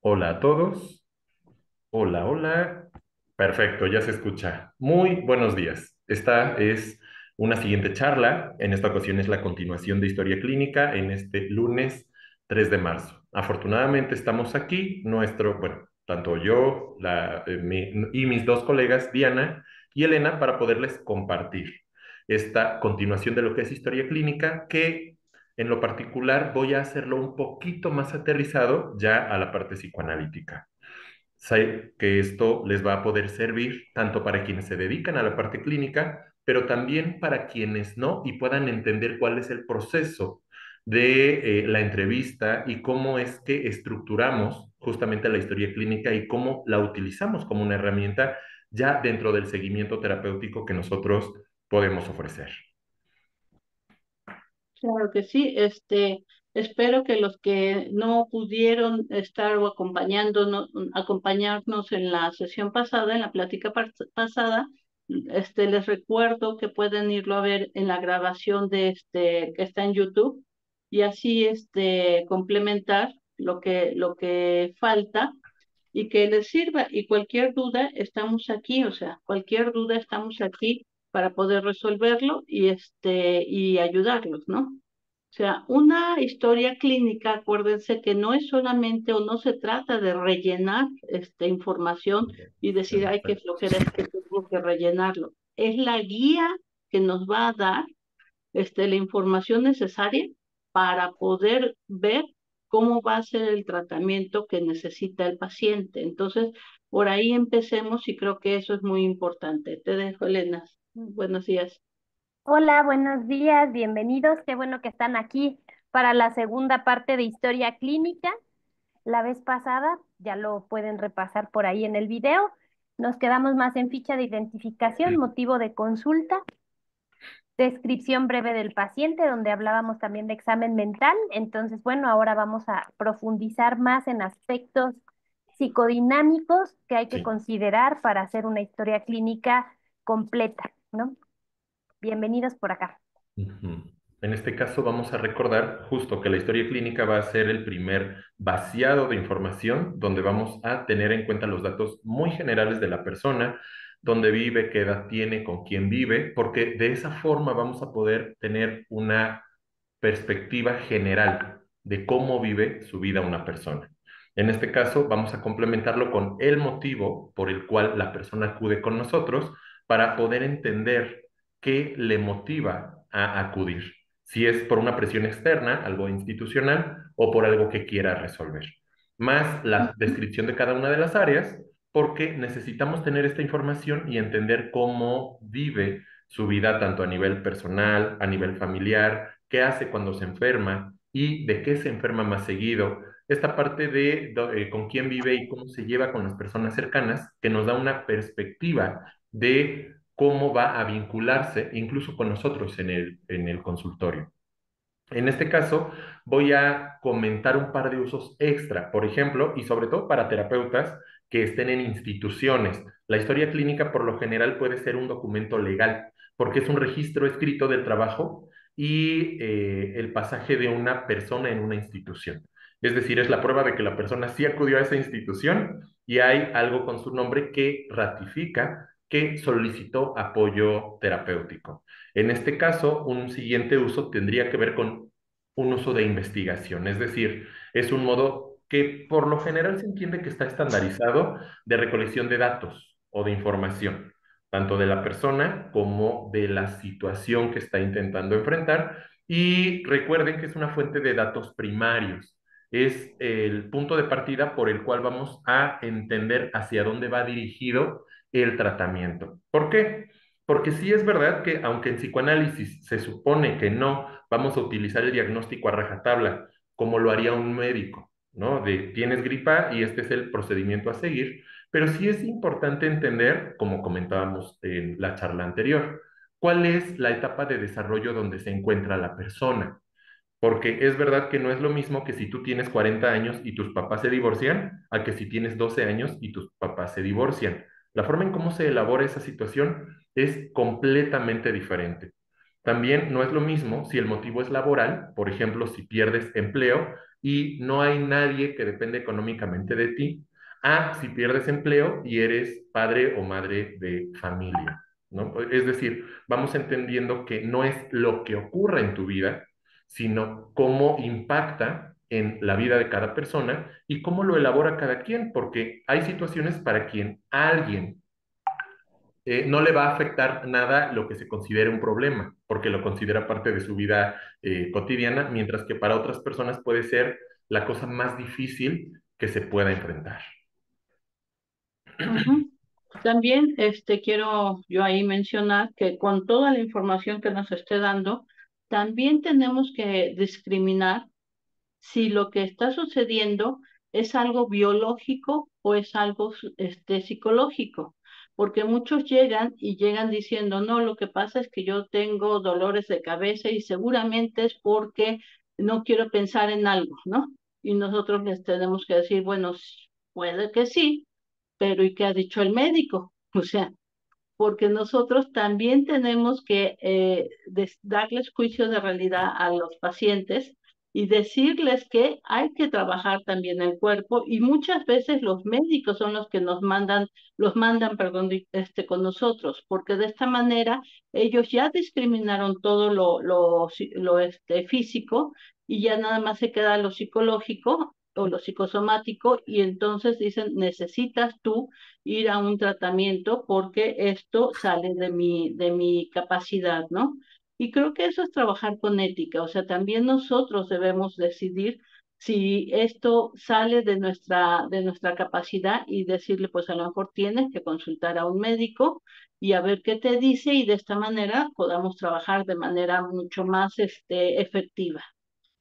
Hola a todos. Hola, hola. Perfecto, ya se escucha. Muy buenos días. Esta es una siguiente charla. En esta ocasión es la continuación de Historia Clínica en este lunes 3 de marzo. Afortunadamente estamos aquí, bueno, tanto yo y mis dos colegas, Diana y Elena, para poderles compartir esta continuación de lo que es Historia Clínica, que en lo particular voy a hacerlo un poquito más aterrizado ya a la parte psicoanalítica. Sé que esto les va a poder servir tanto para quienes se dedican a la parte clínica, pero también para quienes no y puedan entender cuál es el proceso de la entrevista y cómo es que estructuramos justamente la historia clínica y cómo la utilizamos como una herramienta ya dentro del seguimiento terapéutico que nosotros podemos ofrecer. Claro que sí, espero que los que no pudieron estar o acompañarnos en la sesión pasada, en la pasada, les recuerdo que pueden irlo a ver en la grabación de que está en YouTube y así complementar lo que falta y que les sirva. Y cualquier duda, estamos aquí, o sea, cualquier duda estamos aquí para poder resolverlo y ayudarlos, ¿no? O sea, una historia clínica, acuérdense que no es solamente o no se trata de rellenar esta información y decir, ay, qué flojera es que tengo que rellenarlo. Es la guía que nos va a dar la información necesaria para poder ver cómo va a ser el tratamiento que necesita el paciente. Entonces, por ahí empecemos y creo que eso es muy importante. Te dejo, Elena. Buenos días. Hola, buenos días, bienvenidos. Qué bueno que están aquí para la segunda parte de historia clínica. La vez pasada, ya lo pueden repasar por ahí en el video. Nos quedamos más en ficha de identificación, motivo de consulta, descripción breve del paciente, donde hablábamos también de examen mental. Entonces, bueno, ahora vamos a profundizar más en aspectos psicodinámicos que hay que Sí. considerar para hacer una historia clínica completa, ¿no? Bienvenidos por acá. Ujú. En este caso vamos a recordar justo que la historia clínica va a ser el primer vaciado de información donde vamos a tener en cuenta los datos muy generales de la persona, dónde vive, qué edad tiene, con quién vive, porque de esa forma vamos a poder tener una perspectiva general de cómo vive su vida una persona. En este caso vamos a complementarlo con el motivo por el cual la persona acude con nosotros para poder entender qué le motiva a acudir, si es por una presión externa, algo institucional, o por algo que quiera resolver. Más la descripción de cada una de las áreas, porque necesitamos tener esta información y entender cómo vive su vida tanto a nivel personal, a nivel familiar, qué hace cuando se enferma y de qué se enferma más seguido. Esta parte de con quién vive y cómo se lleva con las personas cercanas, que nos da una perspectiva de cómo va a vincularse incluso con nosotros en el consultorio. En este caso, voy a comentar un par de usos extra, por ejemplo, y sobre todo para terapeutas que estén en instituciones. La historia clínica por lo general puede ser un documento legal, porque es un registro escrito del trabajo y el pasaje de una persona en una institución. Es decir, es la prueba de que la persona sí acudió a esa institución y hay algo con su nombre que ratifica que solicitó apoyo terapéutico. En este caso, un siguiente uso tendría que ver con un uso de investigación, es decir, es un modo que por lo general se entiende que está estandarizado de recolección de datos o de información, tanto de la persona como de la situación que está intentando enfrentar. Y recuerden que es una fuente de datos primarios. Es el punto de partida por el cual vamos a entender hacia dónde va dirigido el tratamiento. ¿Por qué? Porque sí es verdad que aunque en psicoanálisis se supone que no vamos a utilizar el diagnóstico a rajatabla como lo haría un médico, ¿no? De tienes gripa y este es el procedimiento a seguir, pero sí es importante entender, como comentábamos en la charla anterior, cuál es la etapa de desarrollo donde se encuentra la persona. Porque es verdad que no es lo mismo que si tú tienes 40 años y tus papás se divorcian, a que si tienes 12 años y tus papás se divorcian. La forma en cómo se elabora esa situación es completamente diferente. También no es lo mismo si el motivo es laboral, por ejemplo, si pierdes empleo, y no hay nadie que depende económicamente de ti, a si pierdes empleo y eres padre o madre de familia, ¿no? Es decir, vamos entendiendo que no es lo que ocurra en tu vida, sino cómo impacta en la vida de cada persona y cómo lo elabora cada quien, porque hay situaciones para quien a alguien no le va a afectar nada lo que se considere un problema, porque lo considera parte de su vida cotidiana, mientras que para otras personas puede ser la cosa más difícil que se pueda enfrentar. Ujú. También quiero yo ahí mencionar que con toda la información que nos esté dando, también tenemos que discriminar si lo que está sucediendo es algo biológico o es algo psicológico, porque muchos llegan diciendo, no, lo que pasa es que yo tengo dolores de cabeza y seguramente es porque no quiero pensar en algo, ¿no? Y nosotros les tenemos que decir, bueno, puede que sí, pero ¿y qué ha dicho el médico? O sea, porque nosotros también tenemos que darles juicio de realidad a los pacientes y decirles que hay que trabajar también el cuerpo y muchas veces los médicos son los que los mandan, perdón, con nosotros, porque de esta manera ellos ya discriminaron todo lo físico y ya nada más se queda lo psicológico o lo psicosomático y entonces dicen, necesitas tú ir a un tratamiento porque esto sale de mi capacidad, ¿no? Y creo que eso es trabajar con ética, o sea, también nosotros debemos decidir si esto sale de nuestra capacidad y decirle, pues a lo mejor tienes que consultar a un médico y a ver qué te dice y de esta manera podamos trabajar de manera mucho más efectiva.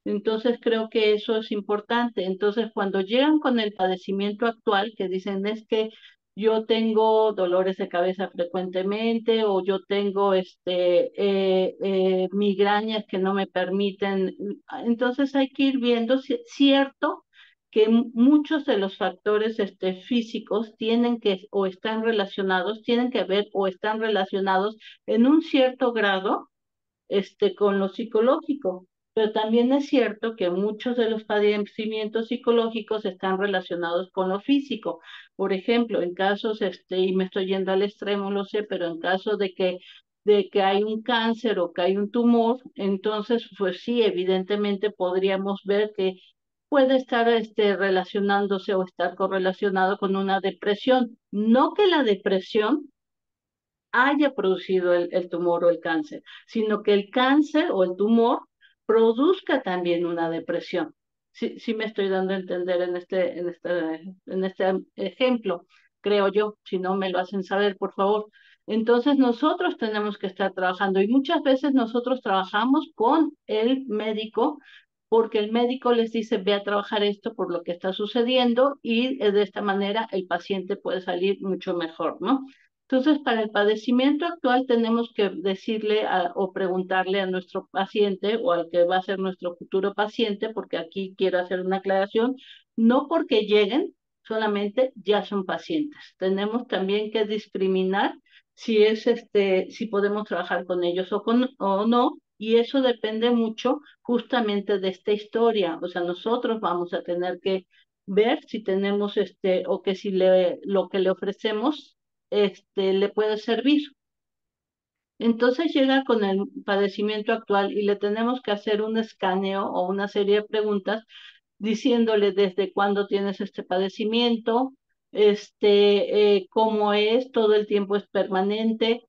Entonces creo que eso es importante. Entonces cuando llegan con el padecimiento actual, que dicen es que yo tengo dolores de cabeza frecuentemente o yo tengo migrañas que no me permiten, entonces hay que ir viendo si es cierto que muchos de los factores físicos tienen que o están relacionados, tienen que ver o están relacionados en un cierto grado con lo psicológico. Pero también es cierto que muchos de los padecimientos psicológicos están relacionados con lo físico. Por ejemplo, en casos, y me estoy yendo al extremo, lo sé, pero en caso de que hay un cáncer o que hay un tumor, entonces, pues sí, evidentemente podríamos ver que puede estar relacionándose o estar correlacionado con una depresión. No que la depresión haya producido el tumor o el cáncer, sino que el cáncer o el tumor produzca también una depresión. Sí, sí me estoy dando a entender en este ejemplo, creo yo, si no me lo hacen saber, por favor. Entonces nosotros tenemos que estar trabajando y muchas veces nosotros trabajamos con el médico porque el médico les dice, ve a trabajar esto por lo que está sucediendo y de esta manera el paciente puede salir mucho mejor, ¿no? Entonces, para el padecimiento actual tenemos que decirle o preguntarle a nuestro paciente o al que va a ser nuestro futuro paciente, porque aquí quiero hacer una aclaración, no porque lleguen, solamente ya son pacientes. Tenemos también que discriminar si podemos trabajar con ellos o no, y eso depende mucho justamente de esta historia. O sea, nosotros vamos a tener que ver si tenemos o que si lo que le ofrecemos le puede servir. Entonces llega con el padecimiento actual y le tenemos que hacer un escaneo o una serie de preguntas diciéndole desde cuándo tienes este padecimiento, cómo es, todo el tiempo es permanente,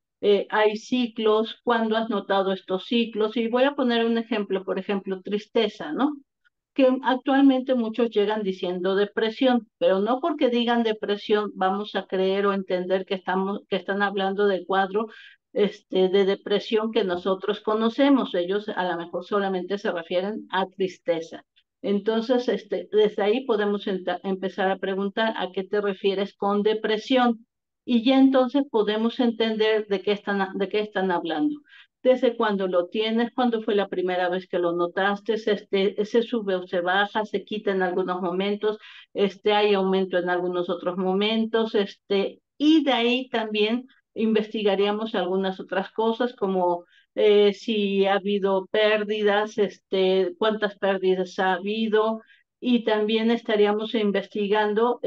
hay ciclos, cuándo has notado estos ciclos. Y voy a poner un ejemplo, por ejemplo, tristeza, ¿no? Que actualmente muchos llegan diciendo depresión, pero no porque digan depresión vamos a creer o entender que están hablando del cuadro de depresión que nosotros conocemos. Ellos a lo mejor solamente se refieren a tristeza. Entonces, desde ahí podemos empezar a preguntar a qué te refieres con depresión y ya entonces podemos entender de qué están hablando. Desde cuando lo tienes, cuando fue la primera vez que lo notaste, se sube o se baja, se quita en algunos momentos, hay aumento en algunos otros momentos, y de ahí también investigaríamos algunas otras cosas como si ha habido pérdidas, cuántas pérdidas ha habido, y también estaríamos investigando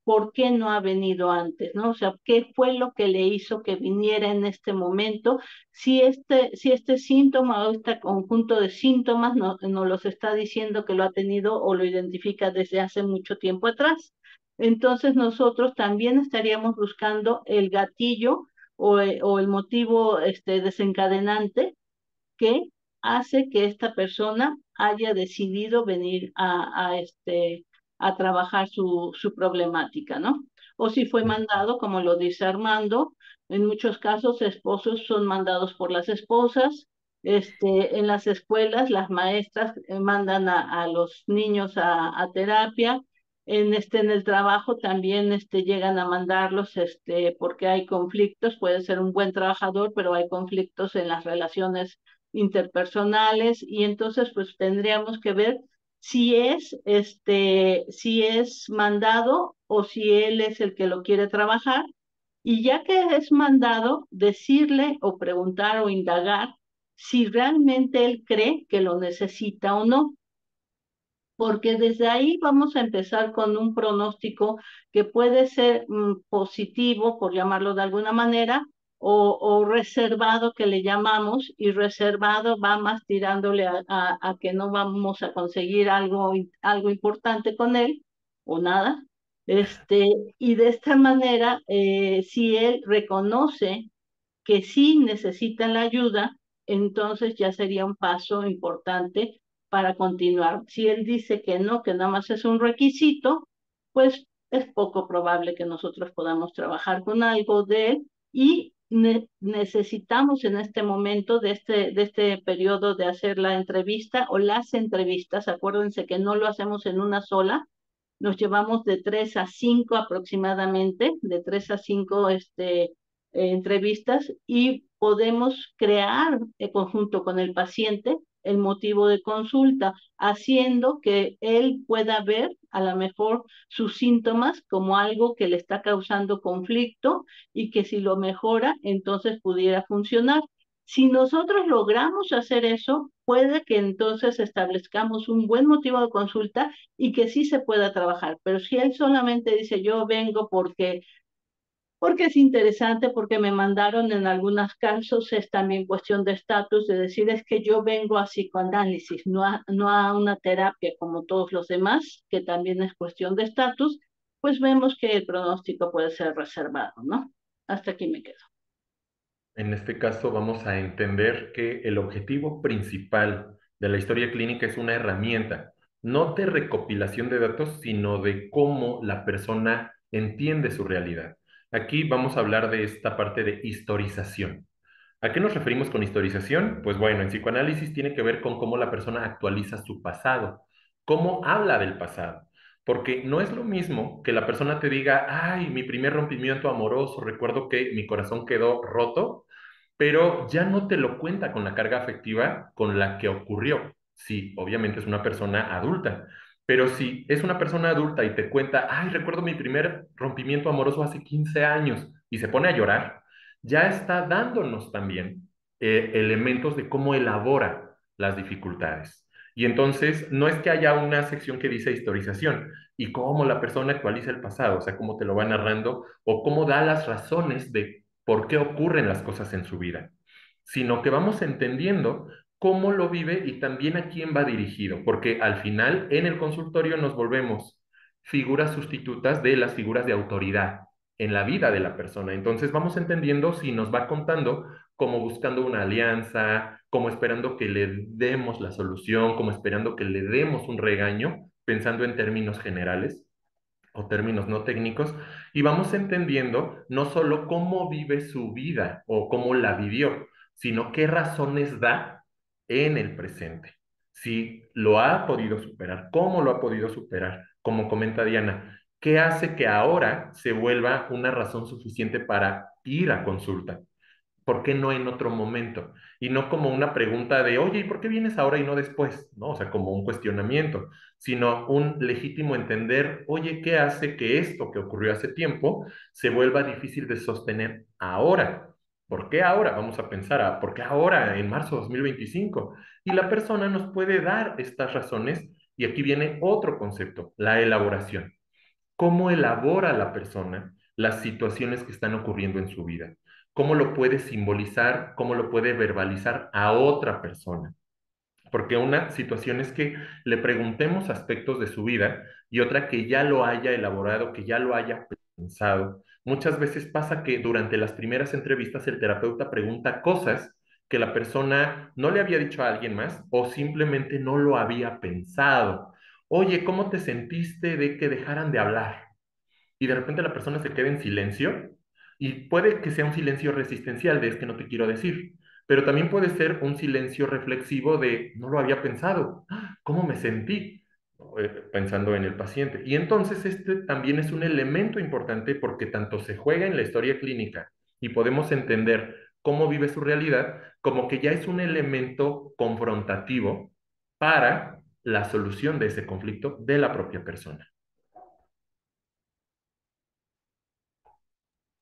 por qué no ha venido antes, ¿no? O sea, qué fue lo que le hizo que viniera en este momento, si este síntoma o este conjunto de síntomas no los está diciendo que lo ha tenido o lo identifica desde hace mucho tiempo atrás. Entonces nosotros también estaríamos buscando el gatillo o el motivo desencadenante que hace que esta persona haya decidido venir a trabajar su problemática, ¿no? O si fue mandado, como lo dice Armando, en muchos casos esposos son mandados por las esposas, en las escuelas las maestras mandan a los niños a terapia, en el trabajo también llegan a mandarlos porque hay conflictos, puede ser un buen trabajador, pero hay conflictos en las relaciones interpersonales y entonces pues tendríamos que ver si es mandado o si él es el que lo quiere trabajar y ya que es mandado decirle o preguntar o indagar si realmente él cree que lo necesita o no, porque desde ahí vamos a empezar con un pronóstico que puede ser positivo, por llamarlo de alguna manera, o reservado que le llamamos, y reservado va más tirándole a que no vamos a conseguir algo importante con él, o nada. Y de esta manera, si él reconoce que sí necesitan la ayuda, entonces ya sería un paso importante para continuar. Si él dice que nada más es un requisito, pues es poco probable que nosotros podamos trabajar con algo de él y necesitamos en este momento de este periodo de hacer la entrevista o las entrevistas. Acuérdense que no lo hacemos en una sola, nos llevamos de 3 a 5 aproximadamente, de 3 a 5 entrevistas y podemos crear conjunto con el paciente el motivo de consulta, haciendo que él pueda ver a lo mejor sus síntomas como algo que le está causando conflicto y que si lo mejora, entonces pudiera funcionar. Si nosotros logramos hacer eso, puede que entonces establezcamos un buen motivo de consulta y que sí se pueda trabajar. Pero si él solamente dice, yo vengo porque es interesante, porque me mandaron en algunos casos, es también cuestión de estatus, de decir, es que yo vengo a psicoanálisis, no a una terapia como todos los demás, que también es cuestión de estatus, pues vemos que el pronóstico puede ser reservado, ¿no? Hasta aquí me quedo. En este caso vamos a entender que el objetivo principal de la historia clínica es una herramienta, no de recopilación de datos, sino de cómo la persona entiende su realidad. Aquí vamos a hablar de esta parte de historización. ¿A qué nos referimos con historización? Pues bueno, en psicoanálisis tiene que ver con cómo la persona actualiza su pasado, cómo habla del pasado. Porque no es lo mismo que la persona te diga, ay, mi primer rompimiento amoroso, recuerdo que mi corazón quedó roto, pero ya no te lo cuenta con la carga afectiva con la que ocurrió. Sí, obviamente es una persona adulta, pero si es una persona adulta y te cuenta, ay, recuerdo mi primer rompimiento amoroso hace 15 años y se pone a llorar, ya está dándonos también elementos de cómo elabora las dificultades. Y entonces no es que haya una sección que dice historización y cómo la persona actualiza el pasado, o sea, cómo te lo va narrando o cómo da las razones de por qué ocurren las cosas en su vida, sino que vamos entendiendo cómo lo vive y también a quién va dirigido, porque al final en el consultorio nos volvemos figuras sustitutas de las figuras de autoridad en la vida de la persona. Entonces vamos entendiendo si nos va contando como buscando una alianza, como esperando que le demos la solución, como esperando que le demos un regaño, pensando en términos generales o términos no técnicos, y vamos entendiendo no solo cómo vive su vida o cómo la vivió, sino qué razones da en el presente. Si lo ha podido superar, cómo lo ha podido superar, como comenta Diana, qué hace que ahora se vuelva una razón suficiente para ir a consulta. ¿Por qué no en otro momento? Y no como una pregunta de, oye, ¿y por qué vienes ahora y no después? ¿No? O sea, como un cuestionamiento, sino un legítimo entender, oye, ¿qué hace que esto que ocurrió hace tiempo se vuelva difícil de sostener ahora? ¿Por qué ahora? Vamos a pensar, ¿por qué ahora, en marzo de 2025? Y la persona nos puede dar estas razones Y aquí viene otro concepto, la elaboración. ¿Cómo elabora la persona las situaciones que están ocurriendo en su vida? ¿Cómo lo puede simbolizar? ¿Cómo lo puede verbalizar a otra persona? Porque una situación es que le preguntemos aspectos de su vida y otra que ya lo haya elaborado, que ya lo haya pensado. Muchas veces pasa que durante las primeras entrevistas el terapeuta pregunta cosas que la persona no le había dicho a alguien más o simplemente no lo había pensado. Oye, ¿cómo te sentiste de que dejaran de hablar? Y de repente la persona se queda en silencio y puede que sea un silencio resistencial de es que no te quiero decir, pero también puede ser un silencio reflexivo de no lo había pensado, ¿cómo me sentí? Pensando en el paciente. Y entonces este también es un elemento importante porque tanto se juega en la historia clínica y podemos entender cómo vive su realidad, como que ya es un elemento confrontativo para la solución de ese conflicto de la propia persona.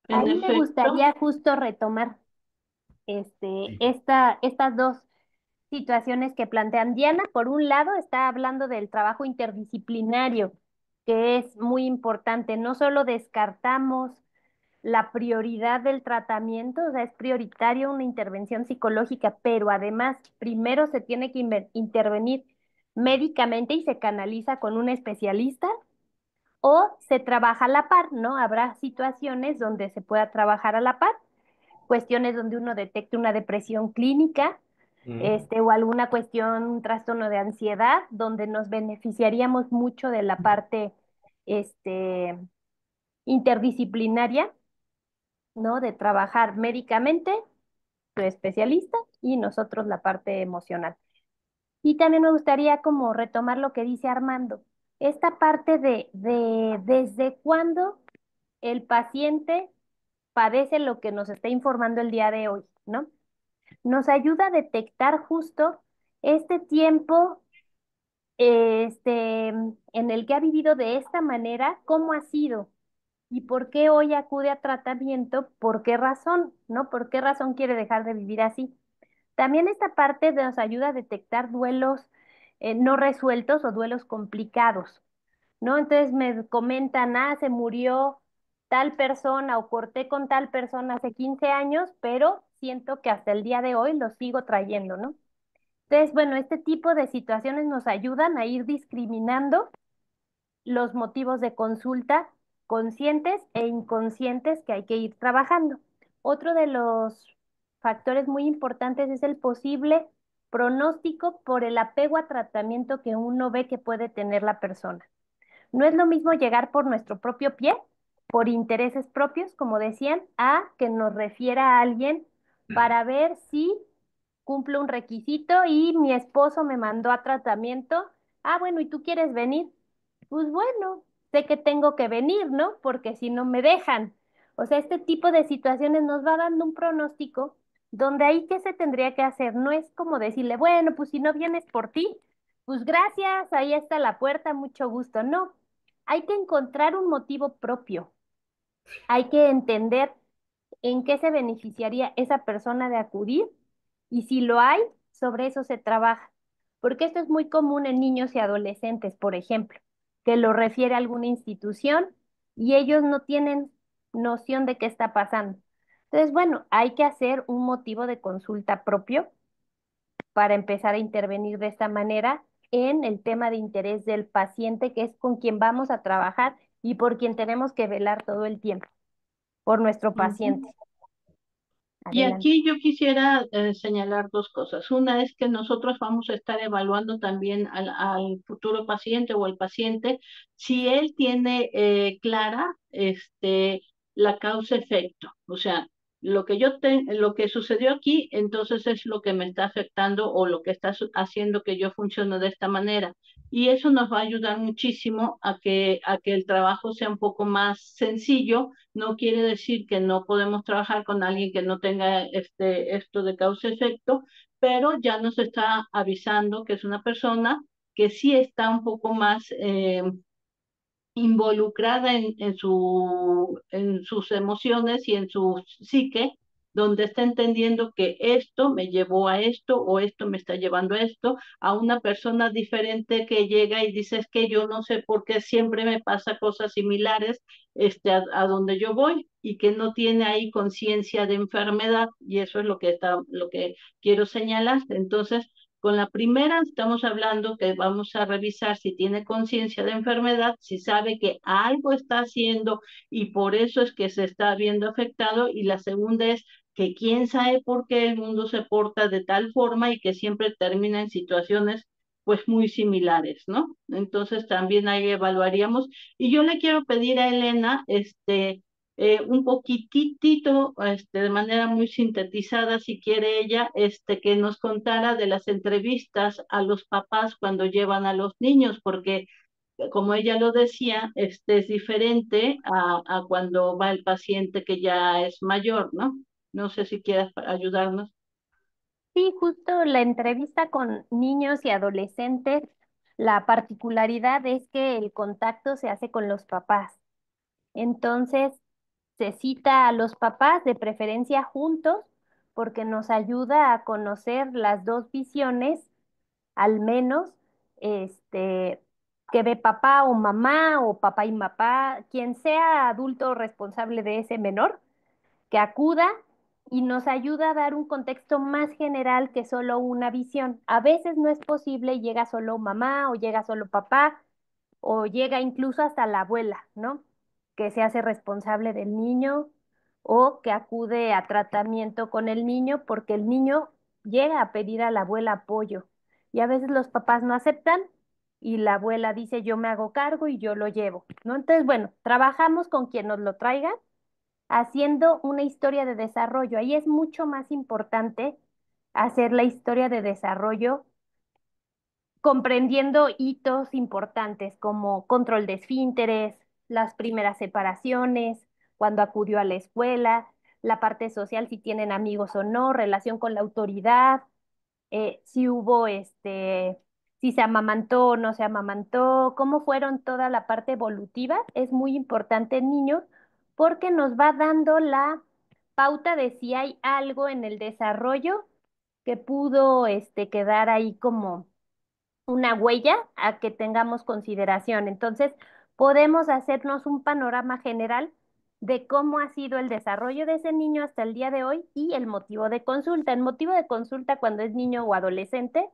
En Ahí me efecto, gustaría justo retomar Sí. estas dos situaciones que plantean. Diana, por un lado, está hablando del trabajo interdisciplinario, que es muy importante. No solo descartamos la prioridad del tratamiento, o sea, es prioritario una intervención psicológica, pero además primero se tiene que intervenir médicamente y se canaliza con un especialista o se trabaja a la par, ¿no? Habrá situaciones donde se pueda trabajar a la par, cuestiones donde uno detecte una depresión clínica, Mm. o alguna cuestión, un trastorno de ansiedad, donde nos beneficiaríamos mucho de la parte, este, interdisciplinaria, ¿no? De trabajar médicamente, tu especialista, y nosotros la parte emocional. Y también me gustaría como retomar lo que dice Armando, esta parte de desde cuándo el paciente padece lo que nos está informando el día de hoy, ¿no? Nos ayuda a detectar justo este tiempo, en el que ha vivido de esta manera, cómo ha sido y por qué hoy acude a tratamiento, por qué razón, ¿no? ¿Por qué razón quiere dejar de vivir así? También esta parte nos ayuda a detectar duelos no resueltos o duelos complicados, ¿no? Entonces me comentan, se murió tal persona o corté con tal persona hace 15 años, pero siento que hasta el día de hoy lo sigo trayendo, ¿no? Entonces, bueno, este tipo de situaciones nos ayudan a ir discriminando los motivos de consulta conscientes e inconscientes que hay que ir trabajando. Otro de los factores muy importantes es el posible pronóstico por el apego a tratamiento que uno ve que puede tener la persona. No es lo mismo llegar por nuestro propio pie, por intereses propios, como decían, a que nos refiera a alguien para ver si cumple un requisito y mi esposo me mandó a tratamiento. Bueno, ¿y tú quieres venir? Pues bueno, sé que tengo que venir, ¿no? Porque si no me dejan. O sea, este tipo de situaciones nos va dando un pronóstico donde ahí qué se tendría que hacer. No es como decirle, bueno, pues si no vienes por ti, pues gracias, ahí está la puerta, mucho gusto. No, hay que encontrar un motivo propio. Hay que entender en qué se beneficiaría esa persona de acudir y si lo hay, sobre eso se trabaja. Porque esto es muy común en niños y adolescentes, por ejemplo, que lo refiere a alguna institución y ellos no tienen noción de qué está pasando. Entonces, bueno, hay que hacer un motivo de consulta propio para empezar a intervenir de esta manera en el tema de interés del paciente, que es con quien vamos a trabajar y por quien tenemos que velar todo el tiempo, por nuestro ujú. paciente. Y Adelante. aquí yo quisiera señalar dos cosas. Una es que nosotros vamos a estar evaluando también al futuro paciente o al paciente si él tiene clara la causa-efecto. O sea, lo que sucedió aquí, entonces es lo que me está afectando o lo que está haciendo que yo funcione de esta manera. Y eso nos va a ayudar muchísimo a que el trabajo sea un poco más sencillo. No quiere decir que no podemos trabajar con alguien que no tenga esto de causa-efecto, pero ya nos está avisando que es una persona que sí está un poco más involucrada en sus emociones y en su psique, donde está entendiendo que esto me llevó a esto o esto me está llevando a esto, a una persona diferente que llega y dice, es que yo no sé por qué siempre me pasa cosas similares a donde yo voy y que no tiene ahí conciencia de enfermedad, y eso es lo que quiero señalar. Entonces, con la primera estamos hablando que vamos a revisar si tiene conciencia de enfermedad, si sabe que algo está haciendo y por eso es que se está viendo afectado, y la segunda es que quién sabe por qué el mundo se porta de tal forma y que siempre termina en situaciones pues muy similares, ¿no? Entonces también ahí evaluaríamos. Y yo le quiero pedir a Elena, un poquitito, de manera muy sintetizada, si quiere ella, que nos contara de las entrevistas a los papás cuando llevan a los niños, porque como ella lo decía, es diferente a cuando va el paciente que ya es mayor, ¿no? No sé si quieras ayudarnos. Sí, justo la entrevista con niños y adolescentes, la particularidad es que el contacto se hace con los papás. Entonces, se cita a los papás de preferencia juntos porque nos ayuda a conocer las dos visiones, al menos, este, que ve papá o papá y papá, quien sea adulto responsable de ese menor que acuda y nos ayuda a dar un contexto más general que solo una visión. A veces no es posible y llega solo mamá o llega solo papá o llega incluso hasta la abuela, ¿no? Que se hace responsable del niño o que acude a tratamiento con el niño porque el niño llega a pedir a la abuela apoyo y a veces los papás no aceptan y la abuela dice yo me hago cargo y yo lo llevo, ¿no? Entonces, bueno, trabajamos con quien nos lo traiga haciendo una historia de desarrollo. Ahí es mucho más importante hacer la historia de desarrollo comprendiendo hitos importantes como control de esfínteres, las primeras separaciones, cuando acudió a la escuela, la parte social, si tienen amigos o no, relación con la autoridad, si hubo si se amamantó o no se amamantó, cómo fueron toda la parte evolutiva, es muy importante en niños porque nos va dando la pauta de si hay algo en el desarrollo que pudo quedar ahí como una huella a que tengamos consideración. Entonces, podemos hacernos un panorama general de cómo ha sido el desarrollo de ese niño hasta el día de hoy y el motivo de consulta. El motivo de consulta cuando es niño o adolescente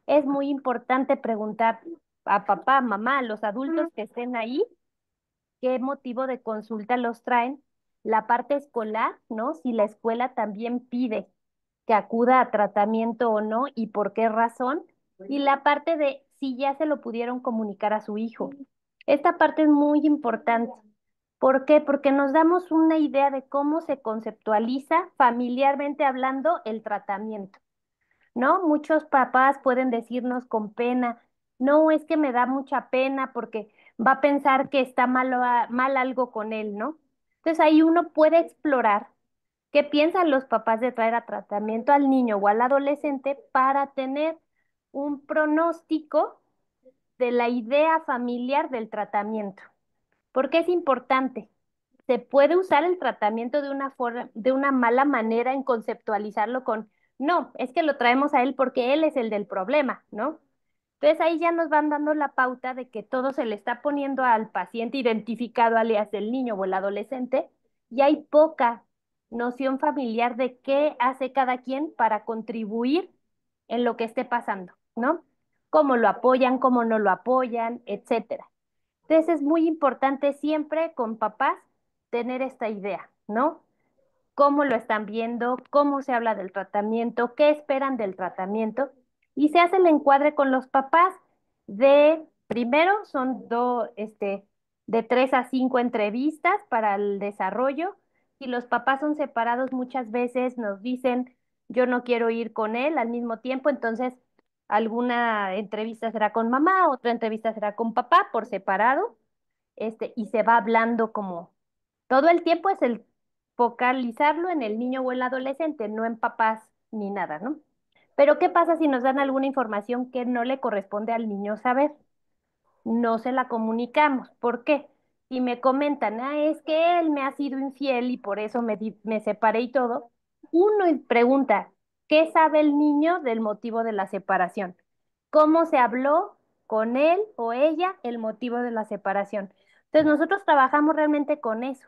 es muy importante preguntar a papá, mamá, a los adultos que estén ahí, qué motivo de consulta los traen. La parte escolar, ¿no? Si la escuela también pide que acuda a tratamiento o no y por qué razón. Y la parte de si ya se lo pudieron comunicar a su hijo. Esta parte es muy importante. ¿Por qué? Porque nos damos una idea de cómo se conceptualiza familiarmente hablando el tratamiento. ¿No? Muchos papás pueden decirnos con pena, no, es que me da mucha pena porque va a pensar que está mal algo con él, ¿no? Entonces ahí uno puede explorar qué piensan los papás de traer a tratamiento al niño o al adolescente para tener un pronóstico de la idea familiar del tratamiento. ¿Por qué es importante? Se puede usar el tratamiento de una forma, de una mala manera en conceptualizarlo con, no, es que lo traemos a él porque él es el del problema, ¿no? Entonces ahí ya nos van dando la pauta de que todo se le está poniendo al paciente identificado, alias el niño o el adolescente, y hay poca noción familiar de qué hace cada quien para contribuir en lo que esté pasando, ¿no? Cómo lo apoyan, cómo no lo apoyan, etcétera. Entonces es muy importante siempre con papás tener esta idea, ¿no? Cómo lo están viendo, cómo se habla del tratamiento, qué esperan del tratamiento y se hace el encuadre con los papás primero son de 3 a 5 entrevistas para el desarrollo. Si los papás son separados, muchas veces nos dicen, yo no quiero ir con él al mismo tiempo, entonces alguna entrevista será con mamá, otra entrevista será con papá por separado, y se va hablando como todo el tiempo es el focalizarlo en el niño o el adolescente, no en papás ni nada, ¿no? Pero ¿qué pasa si nos dan alguna información que no le corresponde al niño saber? No se la comunicamos. ¿Por qué? Si me comentan, es que él me ha sido infiel y por eso me separé y todo, uno pregunta, ¿qué sabe el niño del motivo de la separación? ¿Cómo se habló con él o ella el motivo de la separación? Entonces nosotros trabajamos realmente con eso.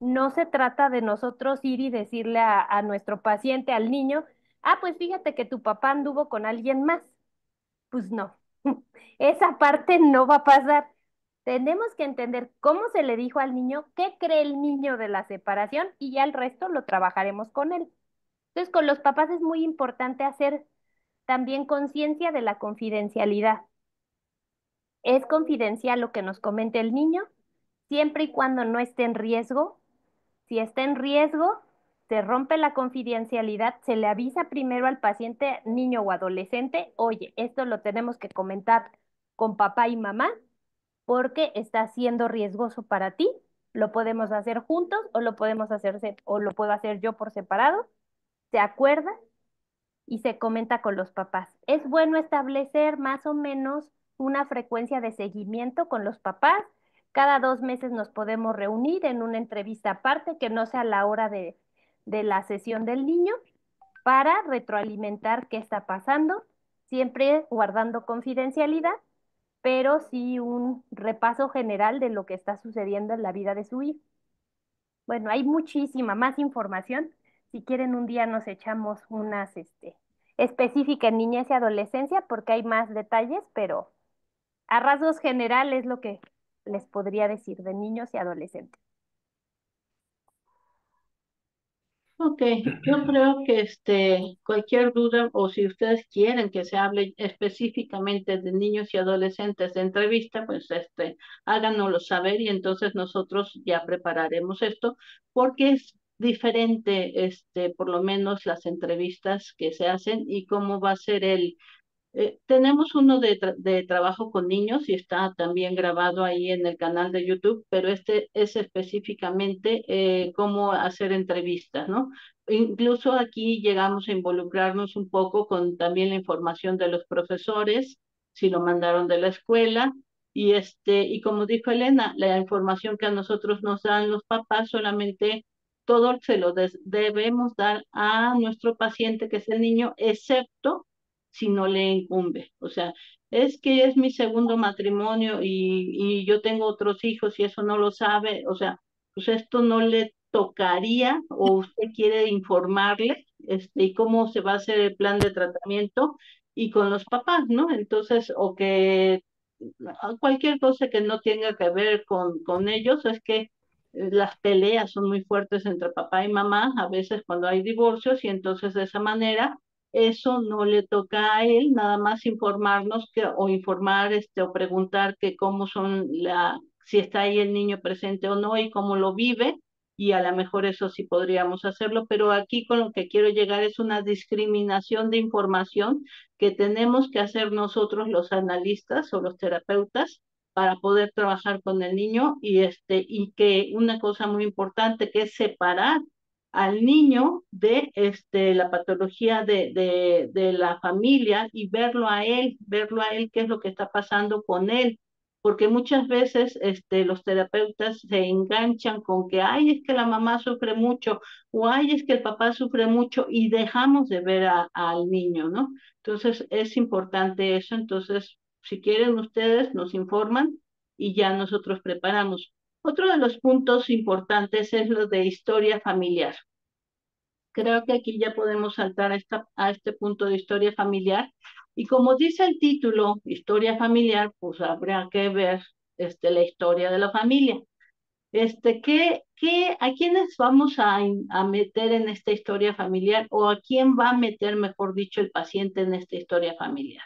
No se trata de nosotros ir y decirle a nuestro paciente, al niño, ah, pues fíjate que tu papá anduvo con alguien más. Pues no, esa parte no va a pasar. Tenemos que entender cómo se le dijo al niño, qué cree el niño de la separación y ya el resto lo trabajaremos con él. Entonces, con los papás es muy importante hacer también conciencia de la confidencialidad. Es confidencial lo que nos comente el niño, siempre y cuando no esté en riesgo. Si está en riesgo, se rompe la confidencialidad, se le avisa primero al paciente, niño o adolescente, oye, esto lo tenemos que comentar con papá y mamá porque está siendo riesgoso para ti. Lo podemos hacer juntos o lo podemos hacer o lo puedo hacer yo por separado. Se acuerda y se comenta con los papás. Es bueno establecer más o menos una frecuencia de seguimiento con los papás. Cada 2 meses nos podemos reunir en una entrevista aparte que no sea la hora de la sesión del niño para retroalimentar qué está pasando, siempre guardando confidencialidad, pero sí un repaso general de lo que está sucediendo en la vida de su hijo. Bueno, hay muchísima más información. Si quieren, un día nos echamos unas, específica en niñez y adolescencia, porque hay más detalles, pero a rasgos generales es lo que les podría decir de niños y adolescentes. Ok, yo creo que cualquier duda o si ustedes quieren que se hable específicamente de niños y adolescentes de entrevista, pues háganoslo saber y entonces nosotros ya prepararemos esto porque es diferente por lo menos las entrevistas que se hacen y cómo va a ser tenemos uno de trabajo con niños y está también grabado ahí en el canal de YouTube, pero este es específicamente cómo hacer entrevistas, ¿no? Incluso aquí llegamos a involucrarnos un poco con también la información de los profesores, si lo mandaron de la escuela, y como dijo Elena, la información que a nosotros nos dan los papás solamente todo se lo debemos dar a nuestro paciente, que es el niño, excepto si no le incumbe. O sea, es que es mi segundo matrimonio y yo tengo otros hijos y eso no lo sabe. O sea, pues esto no le tocaría o usted quiere informarle y cómo se va a hacer el plan de tratamiento y con los papás, ¿no? Entonces, o que cualquier cosa que no tenga que ver con ellos, es que las peleas son muy fuertes entre papá y mamá, a veces cuando hay divorcios, y entonces de esa manera eso no le toca a él, nada más informarnos o informar o preguntar que cómo son si está ahí el niño presente o no y cómo lo vive, y a lo mejor eso sí podríamos hacerlo, pero aquí con lo que quiero llegar es una discriminación de información que tenemos que hacer nosotros los analistas o los terapeutas para poder trabajar con el niño y que una cosa muy importante que es separar al niño de la patología de la familia y verlo a él qué es lo que está pasando con él, porque muchas veces los terapeutas se enganchan con que, ay, es que la mamá sufre mucho, o ay, es que el papá sufre mucho, y dejamos de ver al niño, ¿no? Entonces, es importante eso. Entonces, si quieren ustedes, nos informan y ya nosotros preparamos. Otro de los puntos importantes es lo de historia familiar. Creo que aquí ya podemos saltar a este punto de historia familiar. Y como dice el título, historia familiar, pues habrá que ver la historia de la familia. ¿A quiénes vamos a meter en esta historia familiar o a quién va a meter, mejor dicho, el paciente en esta historia familiar?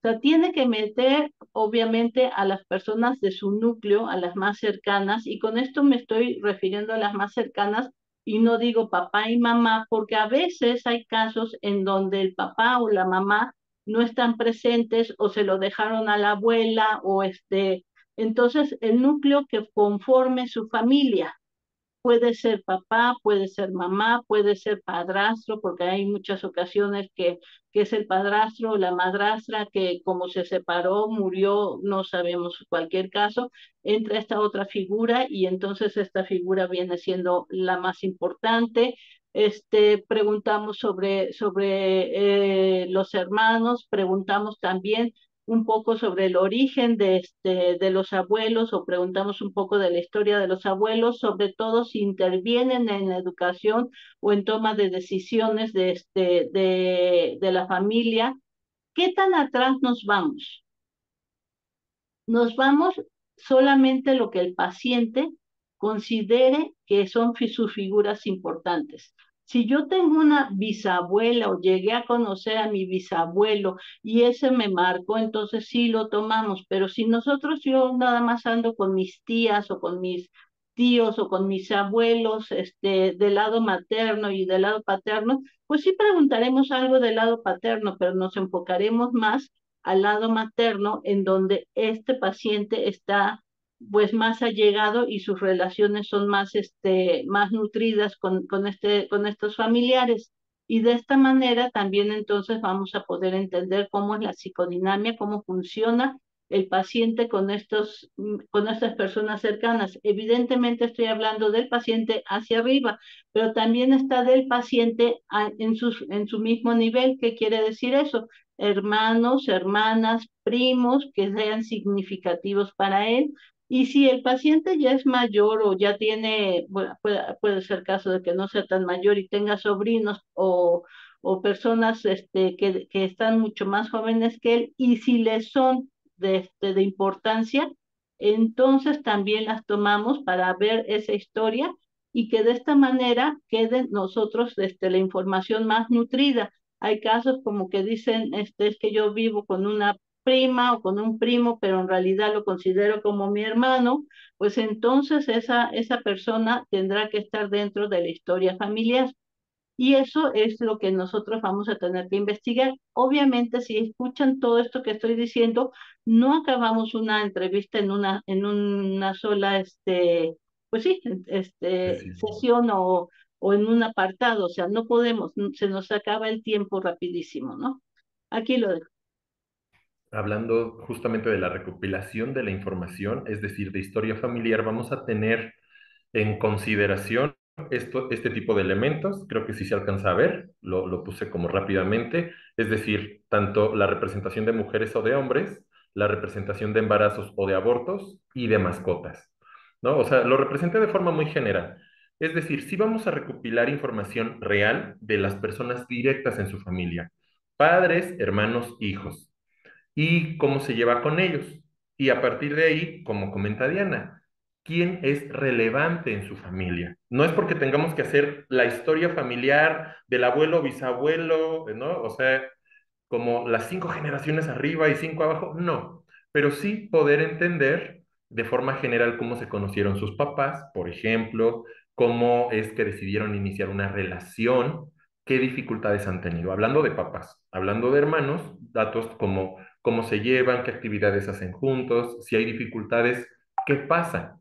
O sea, tiene que meter, obviamente, a las personas de su núcleo, a las más cercanas, y con esto me estoy refiriendo a las más cercanas, y no digo papá y mamá, porque a veces hay casos en donde el papá o la mamá no están presentes o se lo dejaron a la abuela entonces el núcleo que conforme su familia. Puede ser papá, puede ser mamá, puede ser padrastro, porque hay muchas ocasiones que es el padrastro o la madrastra que como se separó, murió, no sabemos cualquier caso, entra esta otra figura y entonces esta figura viene siendo la más importante. preguntamos sobre los hermanos, preguntamos también un poco sobre el origen de los abuelos o preguntamos un poco de la historia de los abuelos, sobre todo si intervienen en la educación o en toma de decisiones de la familia. ¿Qué tan atrás nos vamos? Nos vamos solamente lo que el paciente considere que son sus figuras importantes. Si yo tengo una bisabuela o llegué a conocer a mi bisabuelo y ese me marcó, entonces sí lo tomamos. Pero si yo nada más ando con mis tías o con mis tíos o con mis abuelos, del lado materno y del lado paterno, pues sí preguntaremos algo del lado paterno, pero nos enfocaremos más al lado materno, en donde este paciente está pues más allegado y sus relaciones son más nutridas con estos familiares. Y de esta manera también entonces vamos a poder entender cómo es la psicodinamia, cómo funciona el paciente con estas personas cercanas. Evidentemente estoy hablando del paciente hacia arriba, pero también está del paciente en su mismo nivel. ¿Qué quiere decir eso? Hermanos, hermanas, primos que sean significativos para él. Y si el paciente ya es mayor o ya tiene, bueno, puede ser caso de que no sea tan mayor y tenga sobrinos o personas que están mucho más jóvenes que él, y si les son de importancia, entonces también las tomamos para ver esa historia y que de esta manera quede nosotros la información más nutrida. Hay casos como que dicen, es que yo vivo con una prima o con un primo, pero en realidad lo considero como mi hermano, pues entonces esa persona tendrá que estar dentro de la historia familiar. Y eso es lo que nosotros vamos a tener que investigar. Obviamente, si escuchan todo esto que estoy diciendo, no acabamos una entrevista en una sola, pues sí, Decisión. sesión o en un apartado. O sea, no podemos, se nos acaba el tiempo rapidísimo, ¿no? Aquí lo dejo. Hablando justamente de la recopilación de la información, es decir, de historia familiar, vamos a tener en consideración este tipo de elementos. Creo que sí se alcanza a ver, lo puse como rápidamente, es decir, tanto la representación de mujeres o de hombres, la representación de embarazos o de abortos y de mascotas, ¿no? O sea, lo representé de forma muy general. Es decir, sí vamos a recopilar información real de las personas directas en su familia, padres, hermanos, hijos y cómo se lleva con ellos. Y a partir de ahí, como comenta Diana, ¿quién es relevante en su familia? No es porque tengamos que hacer la historia familiar del abuelo, bisabuelo, ¿no? O sea, como las 5 generaciones arriba y 5 abajo, no, pero sí poder entender de forma general cómo se conocieron sus papás, por ejemplo, cómo es que decidieron iniciar una relación, qué dificultades han tenido. Hablando de papás, hablando de hermanos, datos como cómo se llevan, qué actividades hacen juntos, si hay dificultades, qué pasa,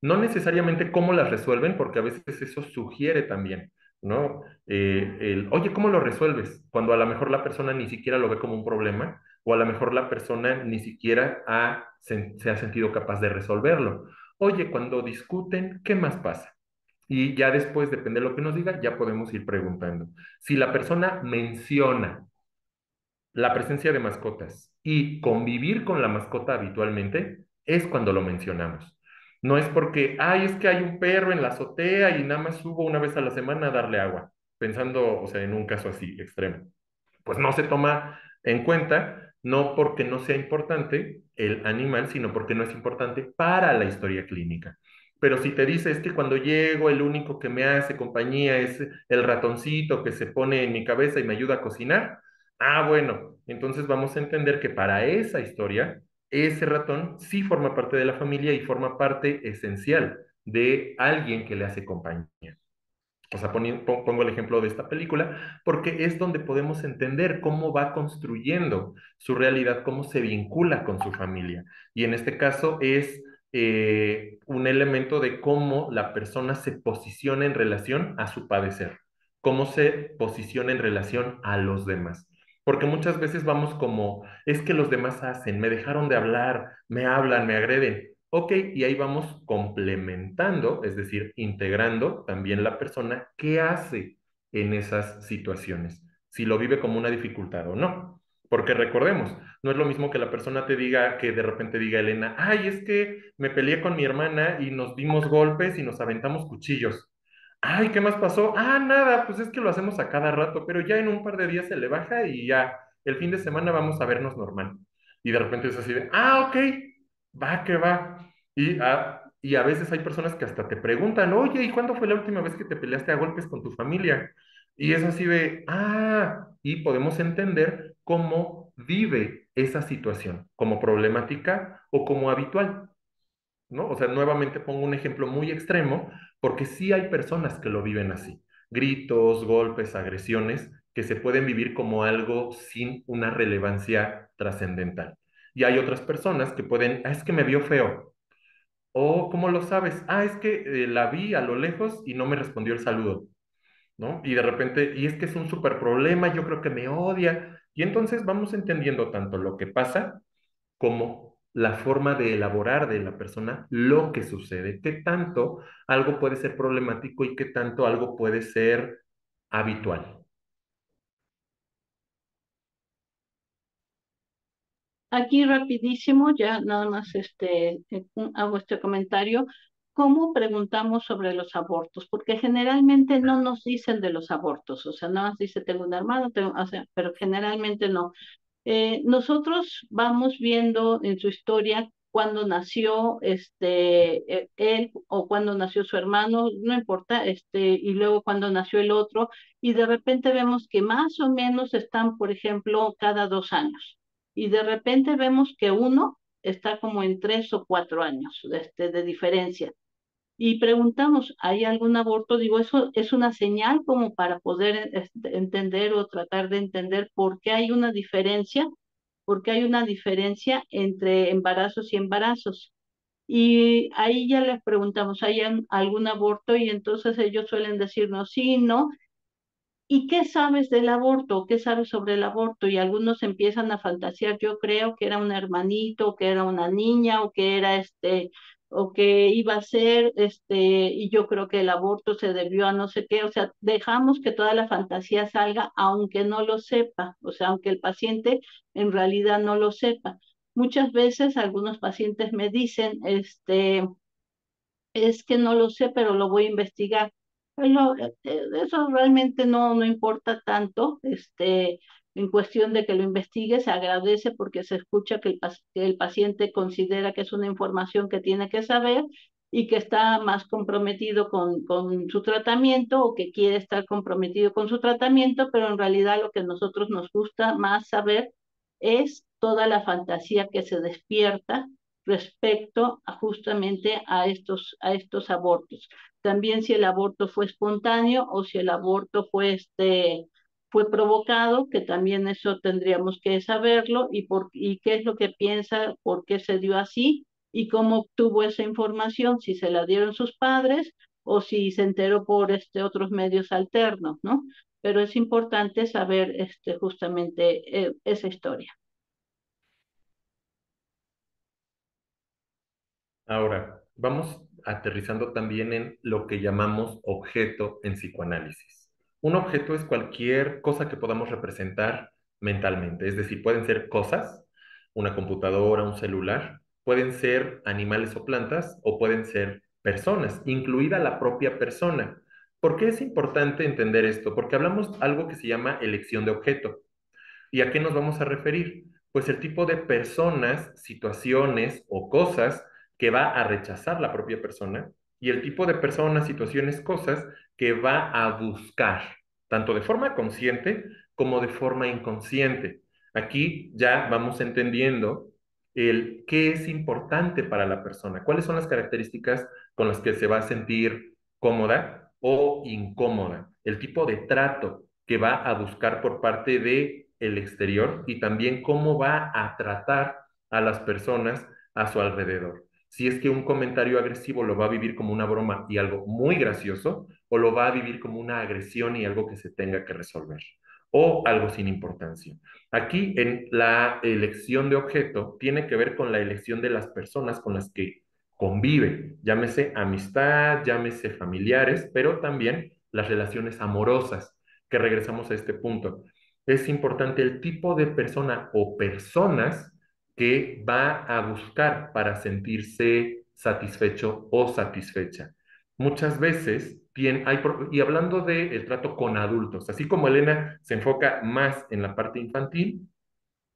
no necesariamente cómo las resuelven, porque a veces eso sugiere también, ¿no? Oye, ¿cómo lo resuelves? Cuando a lo mejor la persona ni siquiera lo ve como un problema, o a lo mejor la persona ni siquiera se ha sentido capaz de resolverlo. Oye, cuando discuten, ¿qué más pasa? Y ya después, depende de lo que nos diga, ya podemos ir preguntando. Si la persona menciona la presencia de mascotas y convivir con la mascota habitualmente es cuando lo mencionamos. No es porque, ay, es que hay un perro en la azotea y nada más subo una vez a la semana a darle agua, pensando, o sea, en un caso así extremo. Pues no se toma en cuenta, no porque no sea importante el animal, sino porque no es importante para la historia clínica. Pero si te dice es que cuando llego el único que me hace compañía es el ratoncito que se pone en mi cabeza y me ayuda a cocinar, ah, bueno, entonces vamos a entender que para esa historia, ese ratón sí forma parte de la familia y forma parte esencial de alguien que le hace compañía. O sea, pongo el ejemplo de esta película porque es donde podemos entender cómo va construyendo su realidad, cómo se vincula con su familia. Y en este caso es un elemento de cómo la persona se posiciona en relación a su padecer, cómo se posiciona en relación a los demás. Porque muchas veces vamos como, es que los demás hacen, me dejaron de hablar, me hablan, me agreden. Ok, y ahí vamos complementando, es decir, integrando también la persona qué hace en esas situaciones, si lo vive como una dificultad o no. Porque recordemos, no es lo mismo que la persona te diga, que de repente diga Elena, ay, es que me peleé con mi hermana y nos dimos golpes y nos aventamos cuchillos. Ay, ¿qué más pasó? Ah, nada, pues es que lo hacemos a cada rato, pero ya en un par de días se le baja y ya el fin de semana vamos a vernos normal. Y de repente es así de, ah, ok, va que va. Y a veces hay personas que hasta te preguntan, oye, ¿y cuándo fue la última vez que te peleaste a golpes con tu familia? Y es así de, ah, y podemos entender cómo vive esa situación, como problemática o como habitual, ¿no? O sea, nuevamente pongo un ejemplo muy extremo, porque sí hay personas que lo viven así. Gritos, golpes, agresiones, que se pueden vivir como algo sin una relevancia trascendental. Y hay otras personas que pueden, ah, es que me vio feo. O, ¿cómo lo sabes? Ah, es que la vi a lo lejos y no me respondió el saludo, ¿no? Y de repente, y es que es un súper problema, yo creo que me odia. Y entonces vamos entendiendo tanto lo que pasa como la forma de elaborar de la persona lo que sucede, qué tanto algo puede ser problemático y qué tanto algo puede ser habitual. Aquí rapidísimo, ya nada más hago este comentario. ¿Cómo preguntamos sobre los abortos? Porque generalmente no nos dicen de los abortos, o sea, nada más dice tengo un hermano, o sea, pero generalmente no. Nosotros vamos viendo en su historia cuándo nació él o cuándo nació su hermano, no importa, y luego cuándo nació el otro, y de repente vemos que más o menos están, por ejemplo, cada 2 años, y de repente vemos que uno está como en 3 o 4 años de diferencia y preguntamos, ¿hay algún aborto? Digo, eso es una señal como para poder entender o tratar de entender por qué hay una diferencia, porque hay una diferencia entre embarazos y embarazos. Y ahí ya les preguntamos, ¿hay algún aborto? Y entonces ellos suelen decirnos sí, no. ¿Y qué sabes del aborto? ¿Qué sabes sobre el aborto? Y algunos empiezan a fantasear, yo creo que era un hermanito, que era una niña, o que era o que iba a ser, y yo creo que el aborto se debió a no sé qué, o sea, dejamos que toda la fantasía salga, aunque no lo sepa, o sea, aunque el paciente en realidad no lo sepa. Muchas veces algunos pacientes me dicen, es que no lo sé, pero lo voy a investigar. Bueno, eso realmente no importa tanto, en cuestión de que lo investigue, se agradece porque se escucha que el paciente considera que es una información que tiene que saber y que está más comprometido con su tratamiento o que quiere estar comprometido con su tratamiento, pero en realidad lo que a nosotros nos gusta más saber es toda la fantasía que se despierta respecto a justamente a estos abortos. También si el aborto fue espontáneo o si el aborto fue provocado, que también eso tendríamos que saberlo y qué es lo que piensa, por qué se dio así y cómo obtuvo esa información, si se la dieron sus padres o si se enteró por otros medios alternos, ¿no? Pero es importante saber justamente esa historia. Ahora, vamos aterrizando también en lo que llamamos objeto en psicoanálisis. Un objeto es cualquier cosa que podamos representar mentalmente, es decir, pueden ser cosas, una computadora, un celular, pueden ser animales o plantas o pueden ser personas, incluida la propia persona. ¿Por qué es importante entender esto? Porque hablamos algo que se llama elección de objeto. ¿Y a qué nos vamos a referir? Pues el tipo de personas, situaciones o cosas que va a rechazar la propia persona y el tipo de personas, situaciones, cosas que va a buscar, tanto de forma consciente como de forma inconsciente. Aquí ya vamos entendiendo el qué es importante para la persona, cuáles son las características con las que se va a sentir cómoda o incómoda, el tipo de trato que va a buscar por parte de el exterior y también cómo va a tratar a las personas a su alrededor. Si es que un comentario agresivo lo va a vivir como una broma y algo muy gracioso, o lo va a vivir como una agresión y algo que se tenga que resolver, o algo sin importancia. Aquí en la elección de objeto tiene que ver con la elección de las personas con las que convive, llámese amistad, llámese familiares, pero también las relaciones amorosas. que regresamos a este punto. Es importante el tipo de persona o personas que va a buscar para sentirse satisfecho o satisfecha. Muchas veces, y hablando del trato con adultos, así como Elena se enfoca más en la parte infantil,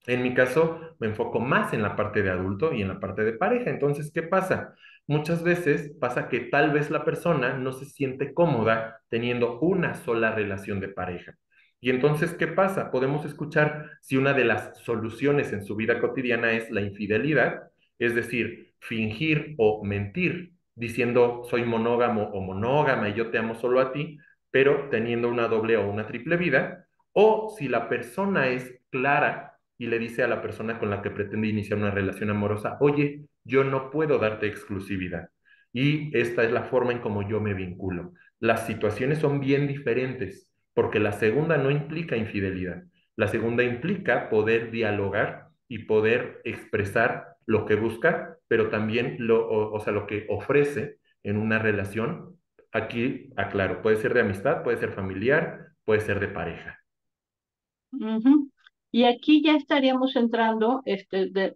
en mi caso, me enfoco más en la parte de adulto y en la parte de pareja. Entonces, ¿qué pasa? Muchas veces pasa que tal vez la persona no se siente cómoda teniendo una sola relación de pareja. Y entonces, ¿qué pasa? Podemos escuchar si una de las soluciones en su vida cotidiana es la infidelidad, es decir, fingir o mentir, diciendo soy monógamo o monógama y yo te amo solo a ti, pero teniendo una doble o una triple vida. O si la persona es clara y le dice a la persona con la que pretende iniciar una relación amorosa, oye, yo no puedo darte exclusividad. Y esta es la forma en cómo yo me vinculo. Las situaciones son bien diferentes, porque la segunda no implica infidelidad. La segunda implica poder dialogar y poder expresar lo que busca, pero también o sea, lo que ofrece en una relación. Aquí aclaro, puede ser de amistad, puede ser familiar, puede ser de pareja. Ujú. Y aquí ya estaríamos entrando,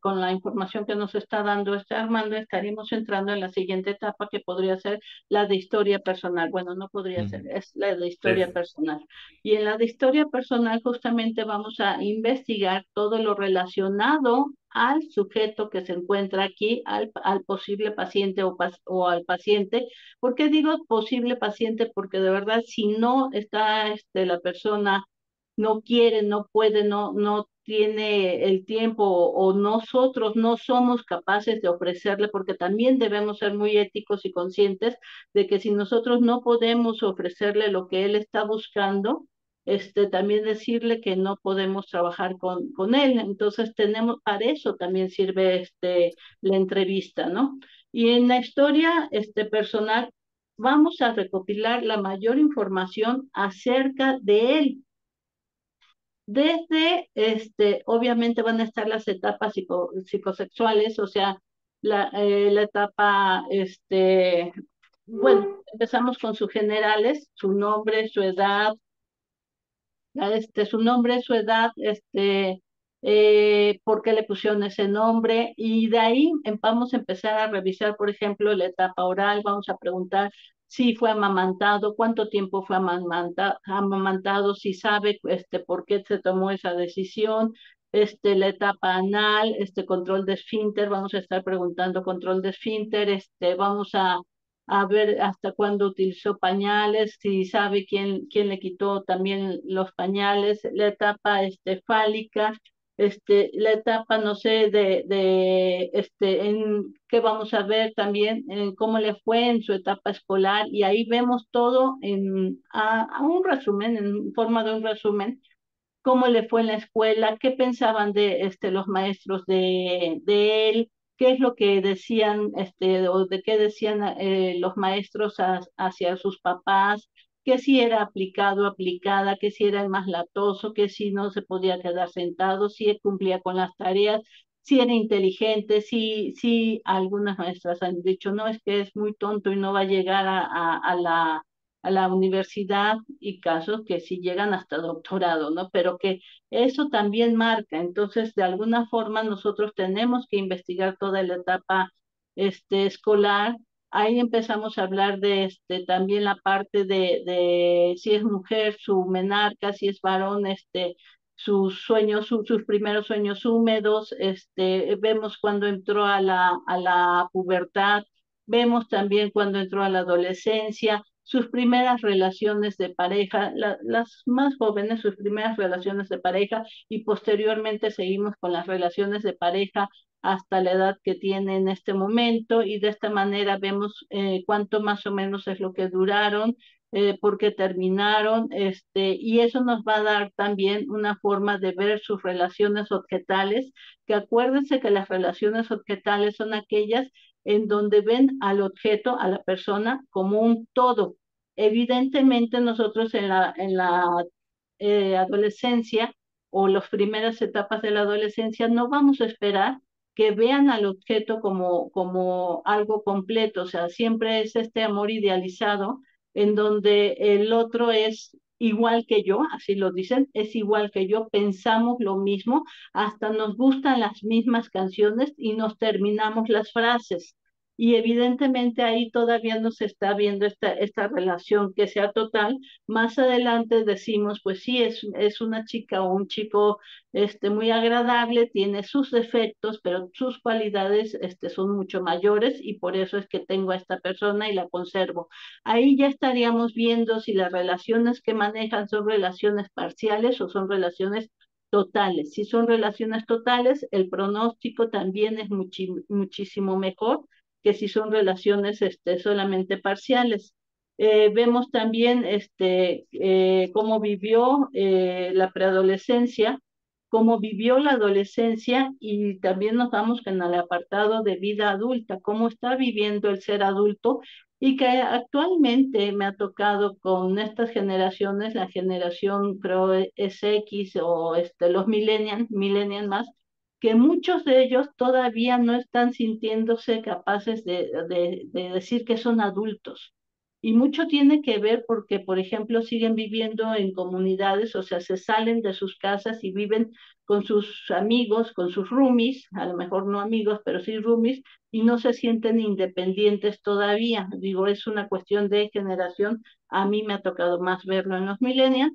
con la información que nos está dando este Armando, estaríamos entrando en la siguiente etapa que podría ser la de historia personal. Bueno, no podría ser, Mm. es la de historia Es, personal. Y en la de historia personal justamente vamos a investigar todo lo relacionado al sujeto que se encuentra aquí, al posible paciente o al paciente. ¿Por qué digo posible paciente? Porque de verdad, si no está la persona no quiere, no puede, no tiene el tiempo o nosotros no somos capaces de ofrecerle, porque también debemos ser muy éticos y conscientes de que si nosotros no podemos ofrecerle lo que él está buscando, también decirle que no podemos trabajar con él. Entonces tenemos, para eso también sirve la entrevista, ¿no? Y en la historia personal vamos a recopilar la mayor información acerca de él. Desde, obviamente van a estar las etapas psicosexuales, o sea, la etapa, bueno, empezamos con sus generales, su nombre, su edad, su nombre, su edad, por qué le pusieron ese nombre, y de ahí vamos a empezar a revisar, por ejemplo, la etapa oral, vamos a preguntar si fue amamantado, cuánto tiempo fue amamantado, si sabe por qué se tomó esa decisión, la etapa anal, control de esfínter, vamos a estar preguntando control de esfínter, vamos a ver hasta cuándo utilizó pañales, si sabe quién le quitó también los pañales, la etapa fálica, la etapa, no sé, en qué vamos a ver también, en cómo le fue en su etapa escolar, y ahí vemos todo a un resumen, en forma de un resumen, cómo le fue en la escuela, qué pensaban de los maestros de él, qué es lo que decían, o de qué decían los maestros hacia sus papás, que si era aplicado, aplicada, que si era el más latoso, que si no se podía quedar sentado, si él cumplía con las tareas, si era inteligente, si algunas maestras han dicho, no, es que es muy tonto y no va a llegar a la universidad, y casos que sí llegan hasta doctorado, ¿no? Pero que eso también marca. Entonces, de alguna forma, nosotros tenemos que investigar toda la etapa escolar. Ahí empezamos a hablar de también la parte de si es mujer, su menarca, si es varón, sus sueños, sus primeros sueños húmedos, vemos cuando entró a la pubertad, vemos también cuando entró a la adolescencia, sus primeras relaciones de pareja, las más jóvenes, sus primeras relaciones de pareja, y posteriormente seguimos con las relaciones de pareja hasta la edad que tiene en este momento, y de esta manera vemos cuánto más o menos es lo que duraron, por qué terminaron, y eso nos va a dar también una forma de ver sus relaciones objetales, que acuérdense que las relaciones objetales son aquellas en donde ven al objeto, a la persona, como un todo. Evidentemente nosotros en la adolescencia o las primeras etapas de la adolescencia no vamos a esperar que vean al objeto como algo completo, o sea, siempre es este amor idealizado en donde el otro es igual que yo, así lo dicen, es igual que yo, pensamos lo mismo, hasta nos gustan las mismas canciones y nos terminamos las frases. Y evidentemente ahí todavía no se está viendo esta relación que sea total. Más adelante decimos, pues sí, es una chica o un chico muy agradable, tiene sus defectos, pero sus cualidades son mucho mayores y por eso es que tengo a esta persona y la conservo. Ahí ya estaríamos viendo si las relaciones que manejan son relaciones parciales o son relaciones totales. Si son relaciones totales, el pronóstico también es muchísimo mejor que si son relaciones solamente parciales. Vemos también cómo vivió la preadolescencia, cómo vivió la adolescencia y también nos vamos en el apartado de vida adulta, cómo está viviendo el ser adulto y que actualmente me ha tocado con estas generaciones, la generación creo es X o los millennials más, que muchos de ellos todavía no están sintiéndose capaces de decir que son adultos. Y mucho tiene que ver porque, por ejemplo, siguen viviendo en comunidades, o sea, se salen de sus casas y viven con sus amigos, con sus roomies, a lo mejor no amigos, pero sí roomies, y no se sienten independientes todavía. Digo, es una cuestión de generación. A mí me ha tocado más verlo en los millennials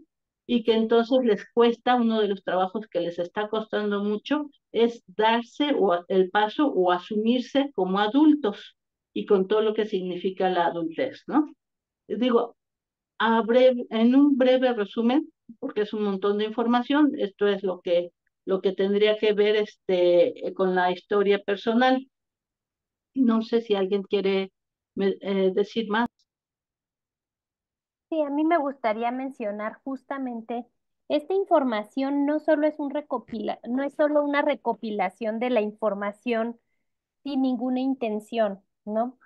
y que entonces les cuesta, uno de los trabajos que les está costando mucho es darse el paso o asumirse como adultos y con todo lo que significa la adultez, ¿no? Digo, en un breve resumen, porque es un montón de información, esto es lo que tendría que ver con la historia personal. No sé si alguien quiere decir más. Sí, a mí me gustaría mencionar justamente esta información no solo es no es solo una recopilación de la información sin ninguna intención, ¿no?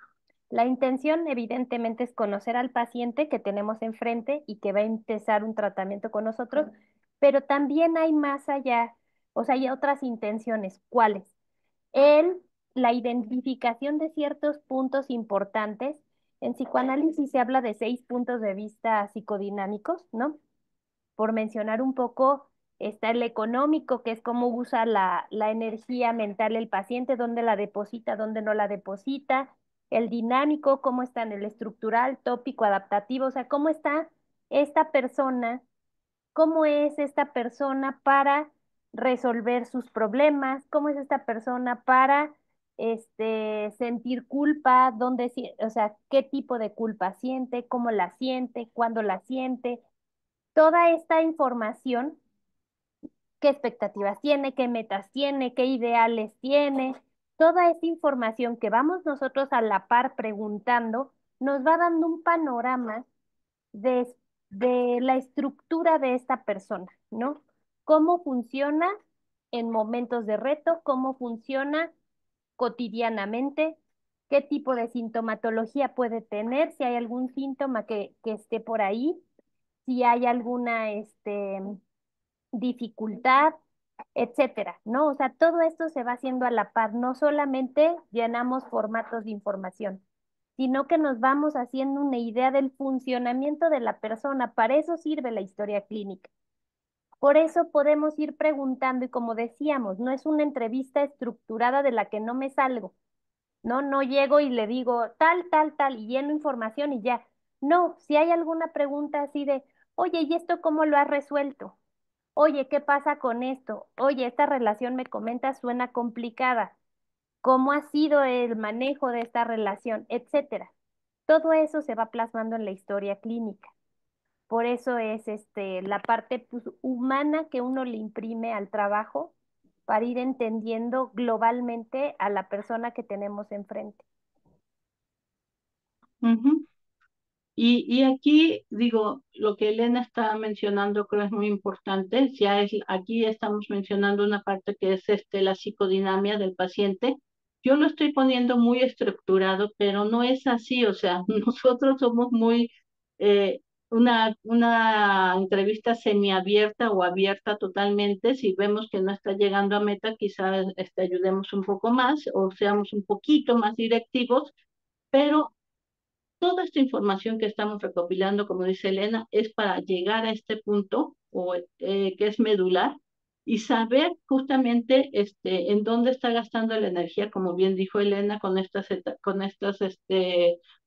La intención, evidentemente, es conocer al paciente que tenemos enfrente y que va a empezar un tratamiento con nosotros, pero también hay más allá, o sea, hay otras intenciones. ¿Cuáles? El, la identificación de ciertos puntos importantes. En psicoanálisis se habla de 6 puntos de vista psicodinámicos, ¿no? Por mencionar un poco, está el económico, que es cómo usa la energía mental el paciente, dónde la deposita, dónde no la deposita. El dinámico, cómo está en el estructural, tópico, adaptativo, o sea, cómo está esta persona, cómo es esta persona para resolver sus problemas, cómo es esta persona para sentir culpa, o sea, qué tipo de culpa siente, cómo la siente, cuándo la siente. Toda esta información, qué expectativas tiene, qué metas tiene, qué ideales tiene, toda esta información que vamos nosotros a la par preguntando, nos va dando un panorama de, de la estructura de esta persona, ¿no? Cómo funciona en momentos de reto, cómo funciona cotidianamente, qué tipo de sintomatología puede tener, si hay algún síntoma que esté por ahí, si hay alguna dificultad, etcétera, ¿no? O sea, todo esto se va haciendo a la par, no solamente llenamos formatos de información, sino que nos vamos haciendo una idea del funcionamiento de la persona. Para eso sirve la historia clínica. Por eso podemos ir preguntando y como decíamos, no es una entrevista estructurada de la que no me salgo, ¿no? No llego y le digo tal, tal, tal y lleno información y ya. No, si hay alguna pregunta así de, oye, ¿y esto cómo lo has resuelto? Oye, ¿qué pasa con esto? Oye, esta relación me comenta suena complicada. ¿Cómo ha sido el manejo de esta relación? Etcétera. Todo eso se va plasmando en la historia clínica. Por eso es la parte pues, humana que uno le imprime al trabajo para ir entendiendo globalmente a la persona que tenemos enfrente. Ujú. Y aquí digo, lo que Elena está mencionando creo es muy importante. Aquí estamos mencionando una parte que es la psicodinamia del paciente. Yo lo estoy poniendo muy estructurado, pero no es así. O sea, nosotros somos muy eh, una entrevista semiabierta o abierta totalmente. Si vemos que no está llegando a meta, quizás ayudemos un poco más o seamos un poquito más directivos, pero toda esta información que estamos recopilando, como dice Elena, es para llegar a este punto que es medular y saber justamente en dónde está gastando la energía, como bien dijo Elena, con estas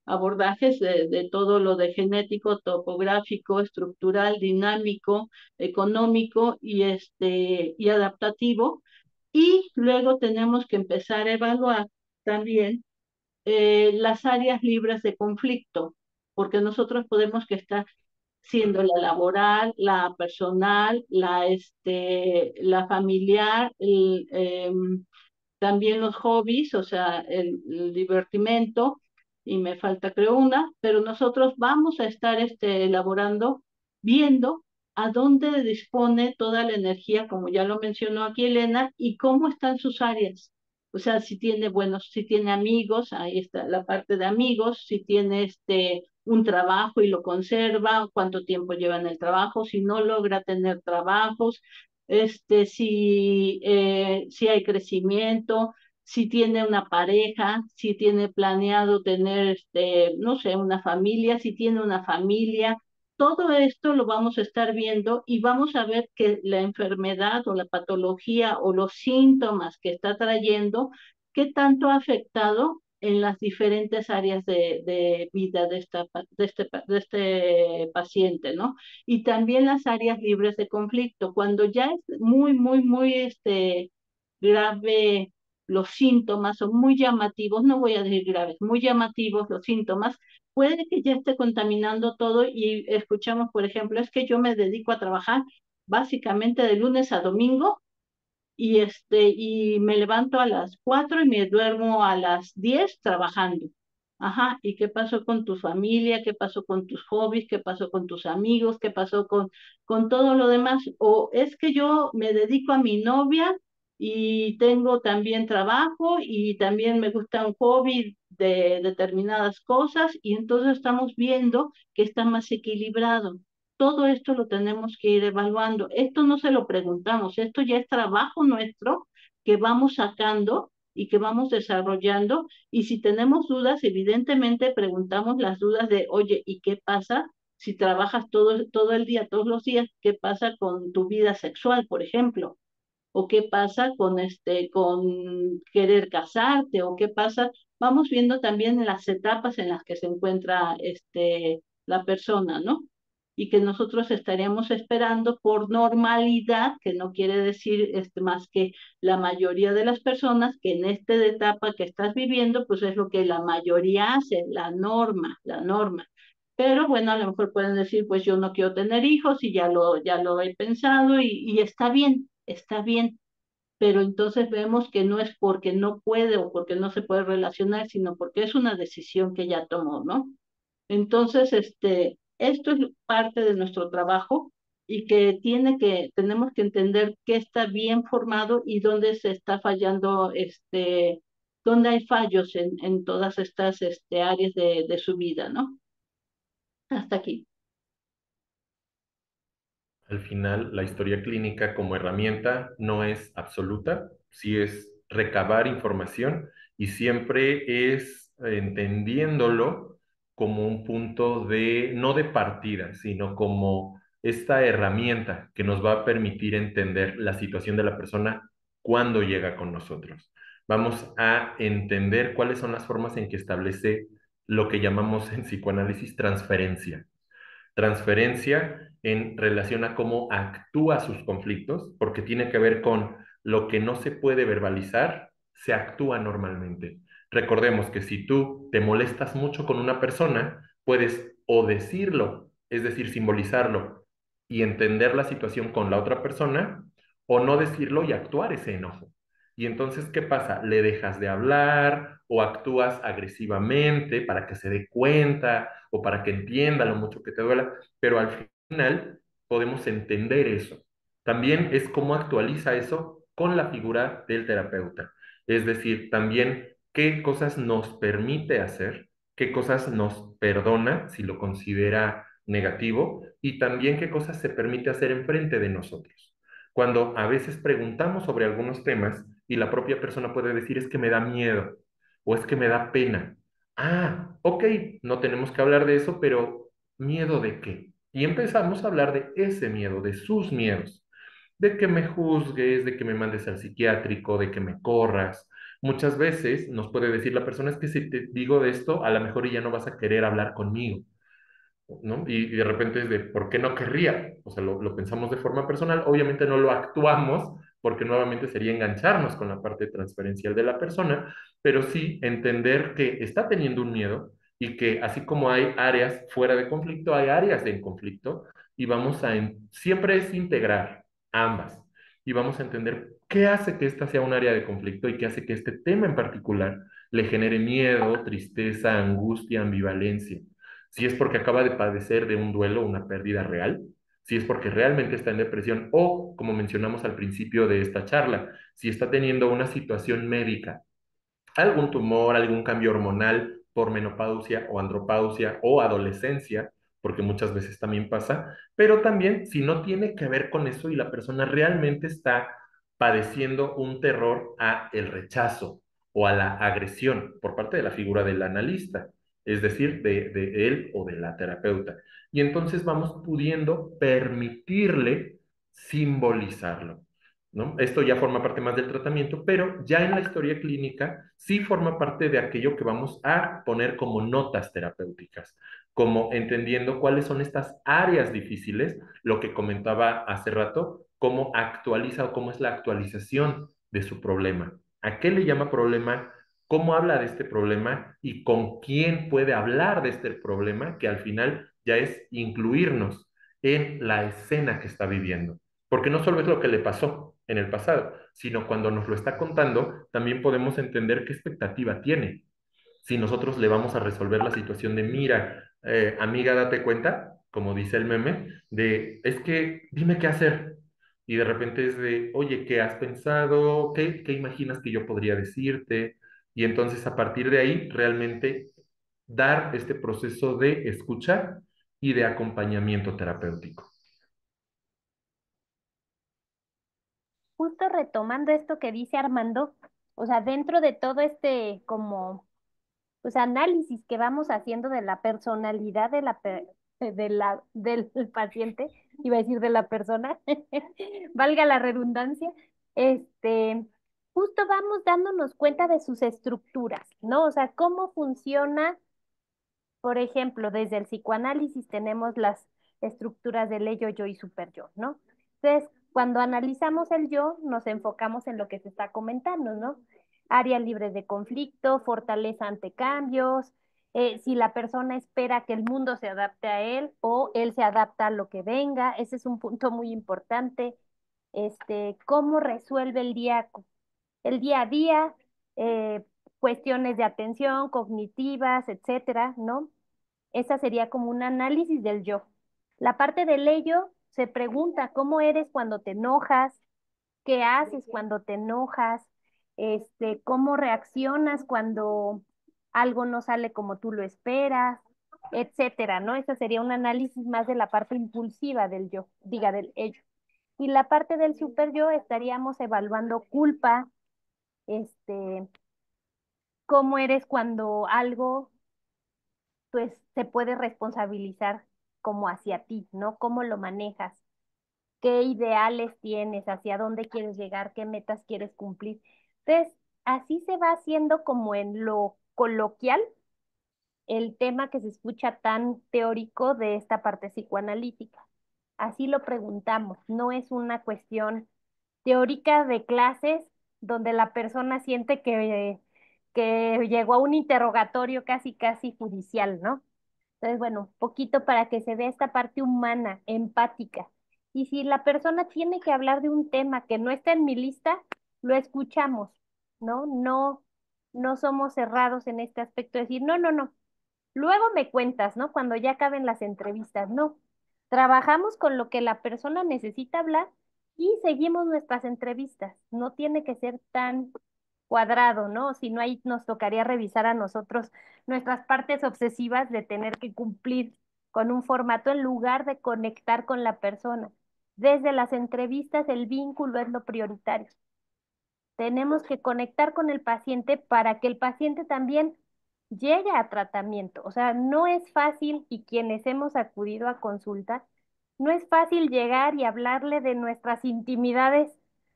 abordajes de todo lo de genético, topográfico, estructural, dinámico, económico y adaptativo. Y luego tenemos que empezar a evaluar también las áreas libres de conflicto, porque nosotros podemos que estar siendo la laboral, la personal, la familiar, también los hobbies, o sea, el divertimento, y me falta creo una, pero nosotros vamos a estar elaborando, viendo a dónde dispone toda la energía, como ya lo mencionó aquí Elena, y cómo están sus áreas. O sea, si tiene amigos, ahí está la parte de amigos, si tiene un trabajo y lo conserva, cuánto tiempo lleva en el trabajo, si no logra tener trabajos, si hay crecimiento, si tiene una pareja, si tiene planeado tener, no sé, una familia, si tiene una familia. Todo esto lo vamos a estar viendo y vamos a ver que la enfermedad o la patología o los síntomas que está trayendo, qué tanto ha afectado en las diferentes áreas de vida de este paciente, ¿no? Y también las áreas libres de conflicto. Cuando ya es muy, muy, muy grave los síntomas, son muy llamativos, no voy a decir graves, muy llamativos los síntomas, puede que ya esté contaminando todo y escuchamos, por ejemplo, es que yo me dedico a trabajar básicamente de lunes a domingo y me levanto a las 4 y me duermo a las 10 trabajando. Ajá, ¿y qué pasó con tu familia? ¿Qué pasó con tus hobbies? ¿Qué pasó con tus amigos? ¿Qué pasó con todo lo demás? O es que yo me dedico a mi novia y tengo también trabajo y también me gusta un hobby de determinadas cosas y entonces estamos viendo que está más equilibrado. Todo esto lo tenemos que ir evaluando. Esto no se lo preguntamos, esto ya es trabajo nuestro que vamos sacando y que vamos desarrollando. Y si tenemos dudas, evidentemente preguntamos las dudas de, oye, ¿y qué pasa si trabajas todo el día, todos los días? ¿Qué pasa con tu vida sexual, por ejemplo? ¿O qué pasa con querer casarte? ¿O qué pasa? Vamos viendo también las etapas en las que se encuentra la persona, ¿no? Y que nosotros estaríamos esperando por normalidad, que no quiere decir más que la mayoría de las personas, que en esta etapa que estás viviendo, pues es lo que la mayoría hace, la norma, la norma. Pero bueno, a lo mejor pueden decir, pues yo no quiero tener hijos y ya lo he pensado y está bien, pero entonces vemos que no es porque no puede o porque no se puede relacionar, sino porque es una decisión que ya tomó, ¿no? Entonces, esto es parte de nuestro trabajo y que tenemos que entender qué está bien formado y dónde se está fallando, dónde hay fallos en todas estas áreas de su vida, ¿no? Hasta aquí. Al final, la historia clínica como herramienta no es absoluta, sí es recabar información y siempre es entendiéndolo como un punto de, no de partida, sino como esta herramienta que nos va a permitir entender la situación de la persona cuando llega con nosotros. Vamos a entender cuáles son las formas en que establece lo que llamamos en psicoanálisis transferencia. Transferencia en relación a cómo actúa sus conflictos, porque tiene que ver con lo que no se puede verbalizar, se actúa normalmente. Recordemos que si tú te molestas mucho con una persona, puedes o decirlo, es decir, simbolizarlo y entender la situación con la otra persona, o no decirlo y actuar ese enojo. Y entonces, ¿qué pasa? Le dejas de hablar o actúas agresivamente para que se dé cuenta o para que entienda lo mucho que te duela, pero al final podemos entender eso. También es cómo actualiza eso con la figura del terapeuta. Es decir, también qué cosas nos permite hacer, qué cosas nos perdona si lo considera negativo y también qué cosas se permite hacer enfrente de nosotros. Cuando a veces preguntamos sobre algunos temas y la propia persona puede decir es que me da miedo o es que me da pena Ah, ok, no tenemos que hablar de eso, pero ¿miedo de qué? Y empezamos a hablar de ese miedo, de sus miedos, de que me juzgues, de que me mandes al psiquiátrico, de que me corras. Muchas veces nos puede decir la persona es que si te digo de esto, a lo mejor ya no vas a querer hablar conmigo. ¿No? Y de repente es de, ¿por qué no querría? O sea, lo pensamos de forma personal, obviamente no lo actuamos porque nuevamente sería engancharnos con la parte transferencial de la persona, pero sí entender que está teniendo un miedo y que así como hay áreas fuera de conflicto, hay áreas en conflicto y vamos a, siempre es integrar ambas y vamos a entender qué hace que esta sea un área de conflicto y qué hace que este tema en particular le genere miedo, tristeza, angustia, ambivalencia, si es porque acaba de padecer de un duelo, una pérdida real, si es porque realmente está en depresión o, como mencionamos al principio de esta charla, si está teniendo una situación médica, algún tumor, algún cambio hormonal por menopausia o andropausia o adolescencia, porque muchas veces también pasa, pero también si no tiene que ver con eso y la persona realmente está padeciendo un terror a el rechazo o a la agresión por parte de la figura del analista, es decir, de él o de la terapeuta. Y entonces vamos pudiendo permitirle simbolizarlo. ¿No? Esto ya forma parte más del tratamiento, pero ya en la historia clínica sí forma parte de aquello que vamos a poner como notas terapéuticas, como entendiendo cuáles son estas áreas difíciles, lo que comentaba hace rato, cómo actualiza o cómo es la actualización de su problema. ¿A qué le llama problema? ¿Cómo habla de este problema? ¿Y con quién puede hablar de este problema? Que al final ya es incluirnos en la escena que está viviendo. Porque no solo es lo que le pasó en el pasado, sino cuando nos lo está contando, también podemos entender qué expectativa tiene. Si nosotros le vamos a resolver la situación de, mira, amiga, date cuenta, como dice el meme, de, es que dime qué hacer. Y de repente es de, oye, ¿qué has pensado? ¿Qué imaginas que yo podría decirte? Y entonces a partir de ahí, realmente dar este proceso de escuchar y de acompañamiento terapéutico. Justo retomando esto que dice Armando, o sea, dentro de todo este como pues análisis que vamos haciendo de la personalidad de del paciente, iba a decir de la persona, valga la redundancia, este, justo vamos dándonos cuenta de sus estructuras, ¿no? O sea, cómo funciona, por ejemplo, desde el psicoanálisis tenemos las estructuras del ello, yo y superyo, ¿no? Entonces, cuando analizamos el yo, nos enfocamos en lo que se está comentando, ¿no? Áreas libres de conflicto, fortaleza ante cambios, si la persona espera que el mundo se adapte a él o él se adapta a lo que venga, ese es un punto muy importante. Cómo resuelve el día a día, eh, cuestiones de atención, cognitivas, etcétera, ¿no? Esa sería como un análisis del yo. La parte del ello se pregunta cómo eres cuando te enojas, qué haces cuando te enojas, cómo reaccionas cuando algo no sale como tú lo esperas, etcétera, ¿no? Ese sería un análisis más de la parte impulsiva del yo, diga, del ello. Y la parte del super yo estaríamos evaluando culpa, este, cómo eres cuando algo pues se puede responsabilizar como hacia ti, ¿no? ¿Cómo lo manejas? ¿Qué ideales tienes? ¿Hacia dónde quieres llegar? ¿Qué metas quieres cumplir? Entonces, así se va haciendo como en lo coloquial el tema que se escucha tan teórico de esta parte psicoanalítica. Así lo preguntamos, no es una cuestión teórica de clases donde la persona siente que llegó a un interrogatorio casi, casi judicial, ¿no? Entonces, bueno, poquito para que se vea esta parte humana, empática. Y si la persona tiene que hablar de un tema que no está en mi lista, lo escuchamos, ¿no? No somos cerrados en este aspecto de decir, no, no, no. Luego me cuentas, ¿no? Cuando ya acaben las entrevistas, no. Trabajamos con lo que la persona necesita hablar y seguimos nuestras entrevistas. No tiene que ser tan cuadrado, ¿no? Si no, ahí nos tocaría revisar a nosotros nuestras partes obsesivas de tener que cumplir con un formato en lugar de conectar con la persona. Desde las entrevistas, el vínculo es lo prioritario. Tenemos que conectar con el paciente para que el paciente también llegue a tratamiento. O sea, no es fácil y quienes hemos acudido a consulta, no es fácil llegar y hablarle de nuestras intimidades,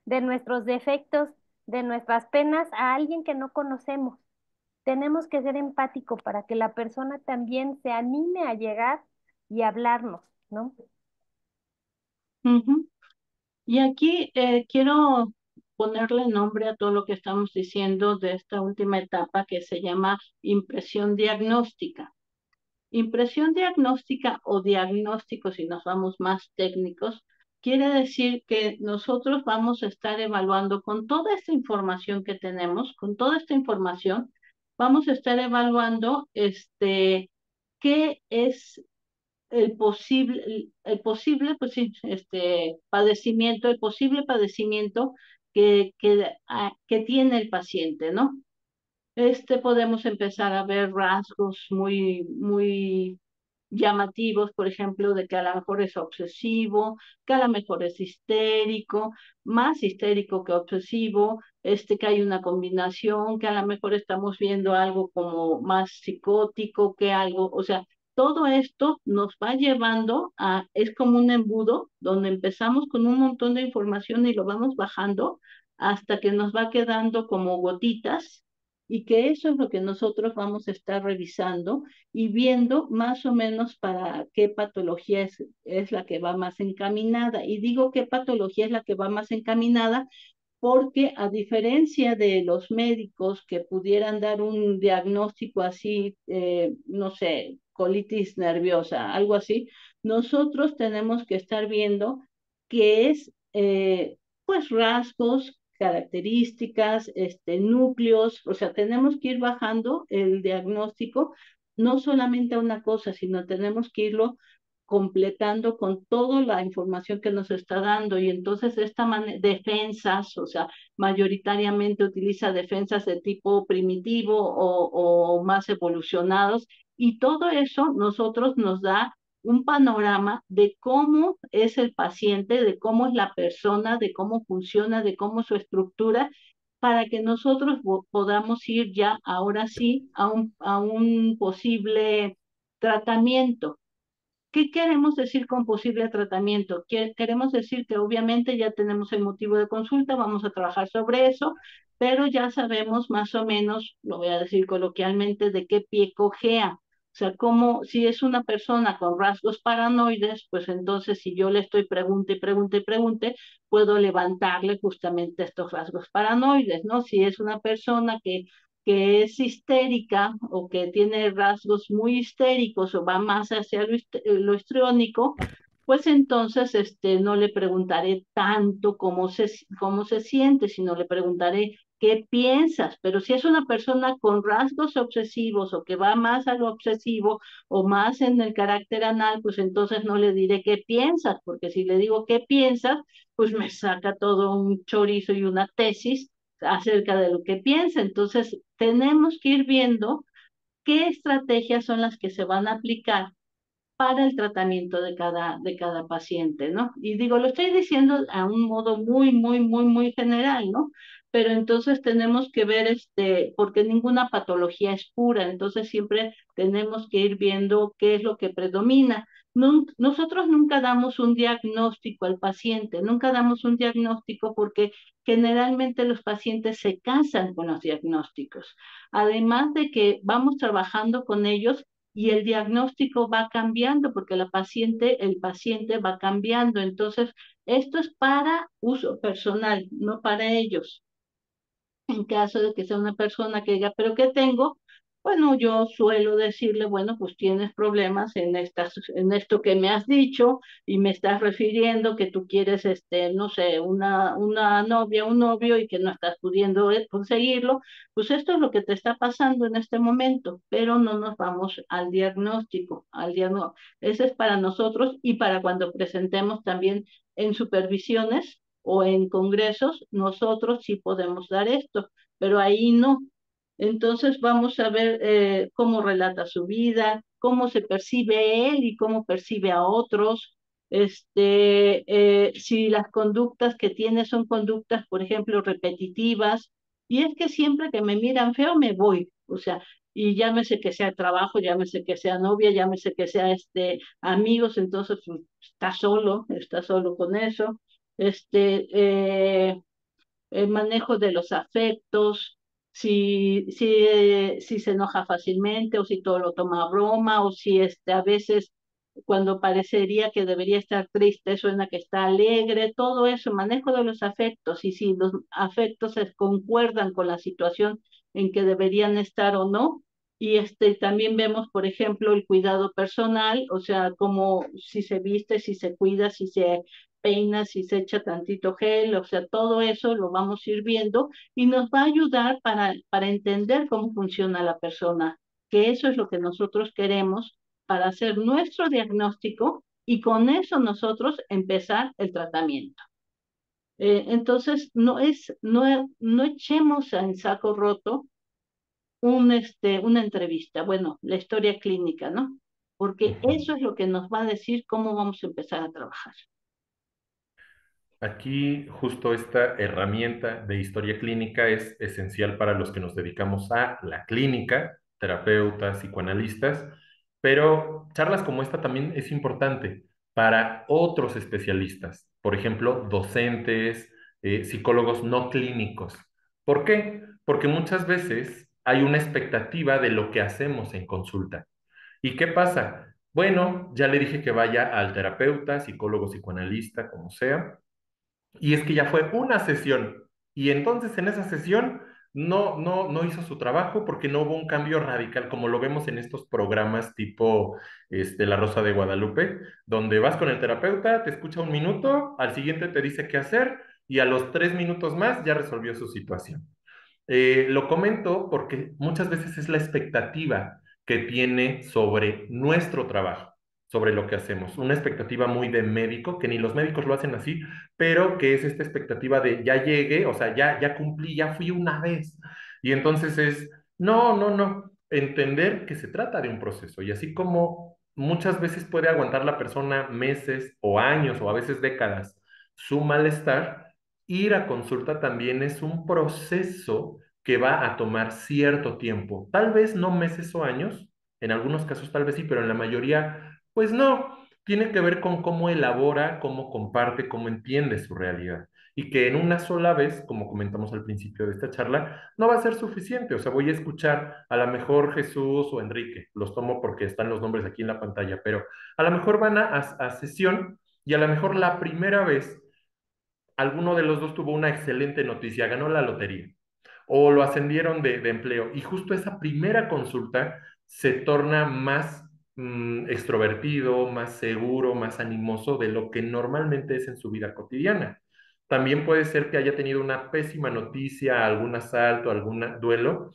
de nuestros defectos, de nuestras penas a alguien que no conocemos. Tenemos que ser empático para que la persona también se anime a llegar y hablarnos, ¿no? Ujú. Y aquí quiero ponerle nombre a todo lo que estamos diciendo de esta última etapa que se llama impresión diagnóstica. Impresión diagnóstica o diagnóstico, si nos vamos más técnicos, quiere decir que nosotros vamos a estar evaluando con toda esta información que tenemos, con toda esta información, vamos a estar evaluando qué es el posible pues, sí, padecimiento, el posible padecimiento que tiene el paciente, ¿no? Podemos empezar a ver rasgos muy llamativos, por ejemplo, de que a lo mejor es obsesivo, que a lo mejor es histérico, más histérico que obsesivo, que hay una combinación, que a lo mejor estamos viendo algo como más psicótico que algo, o sea, todo esto nos va llevando es como un embudo donde empezamos con un montón de información y lo vamos bajando hasta que nos va quedando como gotitas y que eso es lo que nosotros vamos a estar revisando y viendo más o menos para qué patología es la que va más encaminada. Y digo qué patología es la que va más encaminada porque a diferencia de los médicos que pudieran dar un diagnóstico así, no sé, colitis nerviosa, algo así, nosotros tenemos que estar viendo qué es, pues, rasgos, características, núcleos, o sea, tenemos que ir bajando el diagnóstico, no solamente a una cosa, sino tenemos que irlo completando con toda la información que nos está dando y entonces defensas, o sea, mayoritariamente utiliza defensas de tipo primitivo o más evolucionados y todo eso nosotros nos da un panorama de cómo es el paciente, de cómo es la persona, de cómo funciona, de cómo es su estructura, para que nosotros podamos ir ya ahora sí a un posible tratamiento. ¿Qué queremos decir con posible tratamiento? Queremos decir que obviamente ya tenemos el motivo de consulta, vamos a trabajar sobre eso, pero ya sabemos más o menos, lo voy a decir coloquialmente, de qué pie cojea. O sea, como si es una persona con rasgos paranoides, pues entonces si yo le estoy pregunte y pregunte y pregunte, puedo levantarle justamente estos rasgos paranoides, ¿no? Si es una persona que es histérica o que tiene rasgos muy histéricos o va más hacia lo histriónico, pues entonces no le preguntaré tanto cómo se siente, sino le preguntaré qué piensas. Pero si es una persona con rasgos obsesivos o que va más a lo obsesivo o más en el carácter anal, pues entonces no le diré qué piensas, porque si le digo qué piensas, pues me saca todo un chorizo y una tesis acerca de lo que piensa. Entonces, tenemos que ir viendo qué estrategias son las que se van a aplicar para el tratamiento de cada paciente, ¿no? Y digo, lo estoy diciendo a un modo muy general, ¿no? Pero entonces tenemos que ver, porque ninguna patología es pura, entonces siempre tenemos que ir viendo qué es lo que predomina. Nosotros nunca damos un diagnóstico al paciente, nunca damos un diagnóstico porque generalmente los pacientes se casan con los diagnósticos. Además de que vamos trabajando con ellos y el diagnóstico va cambiando porque el paciente va cambiando. Entonces, esto es para uso personal, no para ellos. En caso de que sea una persona que diga, ¿pero qué tengo? Bueno, yo suelo decirle, bueno, pues tienes problemas en esto que me has dicho y me estás refiriendo que tú quieres, no sé, una novia, un novio y que no estás pudiendo conseguirlo. Pues esto es lo que te está pasando en este momento, pero no nos vamos al diagnóstico. Ese es para nosotros y para cuando presentemos también en supervisiones o en congresos, nosotros sí podemos dar esto, pero ahí no. Entonces vamos a ver cómo relata su vida, cómo se percibe él y cómo percibe a otros, si las conductas que tiene son conductas, por ejemplo, repetitivas, y es que siempre que me miran feo me voy, o sea, y llámese que sea trabajo, llámese que sea novia, llámese que sea amigos, entonces pues, está solo con eso. Este, eh, el manejo de los afectos, si se enoja fácilmente o si todo lo toma a broma o si a veces cuando parecería que debería estar triste suena que está alegre, todo eso, manejo de los afectos y si los afectos se concuerdan con la situación en que deberían estar o no. Y también vemos, por ejemplo, el cuidado personal, o sea, como si se viste, si se cuida, si se peina, si se echa tantito gel, o sea, todo eso lo vamos a ir viendo y nos va a ayudar para entender cómo funciona la persona, que eso es lo que nosotros queremos para hacer nuestro diagnóstico y con eso nosotros empezar el tratamiento. Entonces, no echemos en saco roto una entrevista, bueno, la historia clínica, ¿no? Porque Ujú. eso es lo que nos va a decir cómo vamos a empezar a trabajar. Aquí justo esta herramienta de historia clínica es esencial para los que nos dedicamos a la clínica, terapeutas, psicoanalistas, pero charlas como esta también es importante para otros especialistas, por ejemplo, docentes, psicólogos no clínicos. ¿Por qué? Porque muchas veces hay una expectativa de lo que hacemos en consulta. ¿Y qué pasa? Bueno, ya le dije que vaya al terapeuta, psicólogo, psicoanalista, como sea, y es que ya fue una sesión. Y entonces en esa sesión no hizo su trabajo porque no hubo un cambio radical, como lo vemos en estos programas tipo La Rosa de Guadalupe, donde vas con el terapeuta, te escucha un minuto, al siguiente te dice qué hacer y a los 3 minutos más ya resolvió su situación. Lo comento porque muchas veces es la expectativa que tiene sobre nuestro trabajo, sobre lo que hacemos. Una expectativa muy de médico, que ni los médicos lo hacen así, pero que es esta expectativa de ya llegué, o sea, ya cumplí, ya fui una vez. Y entonces es, no, entender que se trata de un proceso. Y así como muchas veces puede aguantar la persona meses o años o a veces décadas su malestar, ir a consulta también es un proceso que va a tomar cierto tiempo. Tal vez no meses o años, en algunos casos tal vez sí, pero en la mayoría, pues no. Tiene que ver con cómo elabora, cómo comparte, cómo entiende su realidad. Y que en una sola vez, como comentamos al principio de esta charla, no va a ser suficiente. O sea, voy a escuchar a lo mejor Jesús o Enrique, los tomo porque están los nombres aquí en la pantalla, pero a lo mejor van a sesión y a lo mejor la primera vez alguno de los dos tuvo una excelente noticia, ganó la lotería o lo ascendieron de empleo. Y justo esa primera consulta se torna más extrovertido, más seguro, más animoso de lo que normalmente es en su vida cotidiana. También puede ser que haya tenido una pésima noticia, algún asalto, algún duelo,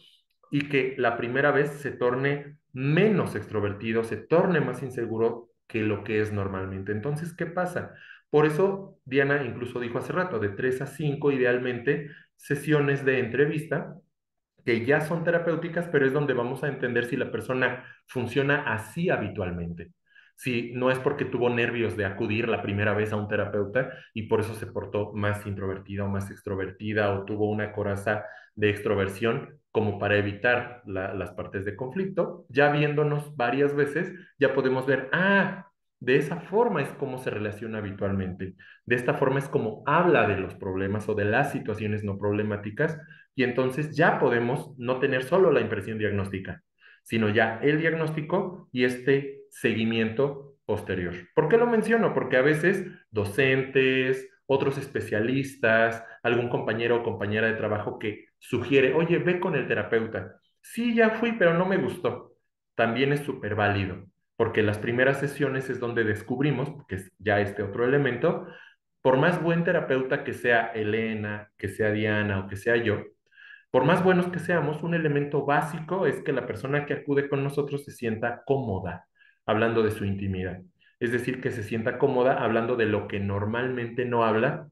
y que la primera vez se torne menos extrovertido, se torne más inseguro que lo que es normalmente. Entonces, ¿qué pasa? Por eso Diana incluso dijo hace rato, de 3 a 5 idealmente, sesiones de entrevista que ya son terapéuticas, pero es donde vamos a entender si la persona funciona así habitualmente. Si no es porque tuvo nervios de acudir la primera vez a un terapeuta y por eso se portó más introvertida o más extrovertida o tuvo una coraza de extroversión como para evitar las partes de conflicto, ya viéndonos varias veces, ya podemos ver, de esa forma es como se relaciona habitualmente, de esta forma es como habla de los problemas o de las situaciones no problemáticas y entonces ya podemos no tener solo la impresión diagnóstica, sino ya el diagnóstico y este seguimiento posterior. ¿Por qué lo menciono? Porque a veces docentes, otros especialistas, algún compañero o compañera de trabajo que sugiere, oye, ve con el terapeuta. Sí, ya fui, pero no me gustó. También es súper válido, porque las primeras sesiones es donde descubrimos, que es ya este otro elemento, por más buen terapeuta que sea Elena, que sea Diana o que sea yo, por más buenos que seamos, un elemento básico es que la persona que acude con nosotros se sienta cómoda hablando de su intimidad. Es decir, que se sienta cómoda hablando de lo que normalmente no habla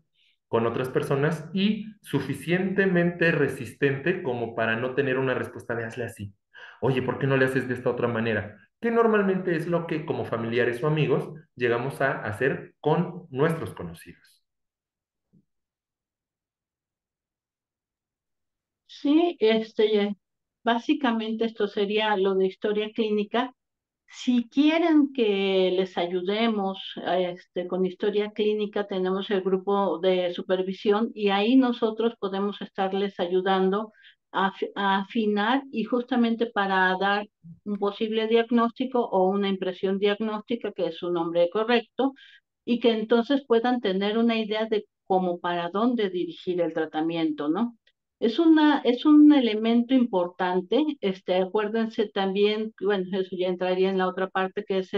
con otras personas y suficientemente resistente como para no tener una respuesta de hazle así. Oye, ¿por qué no le haces de esta otra manera? Que normalmente es lo que como familiares o amigos llegamos a hacer con nuestros conocidos. Sí, Básicamente esto sería lo de historia clínica. Si quieren que les ayudemos con historia clínica, tenemos el grupo de supervisión y ahí nosotros podemos estarles ayudando a afinar y justamente para dar un posible diagnóstico o una impresión diagnóstica, que es su nombre correcto, y que entonces puedan tener una idea de cómo para dónde dirigir el tratamiento, ¿no? Es un elemento importante, acuérdense también, bueno, eso ya entraría en la otra parte que es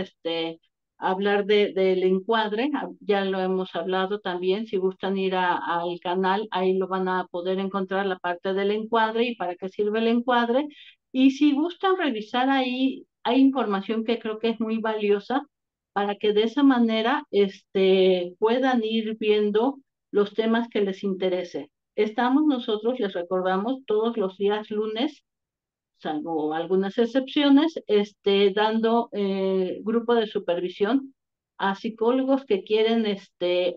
hablar del encuadre, ya lo hemos hablado también, si gustan ir al canal, ahí lo van a poder encontrar la parte del encuadre y para qué sirve el encuadre, y si gustan revisar ahí, hay información que creo que es muy valiosa para que de esa manera puedan ir viendo los temas que les interese. Estamos nosotros, les recordamos, todos los días lunes, salvo algunas excepciones, dando grupo de supervisión a psicólogos que quieren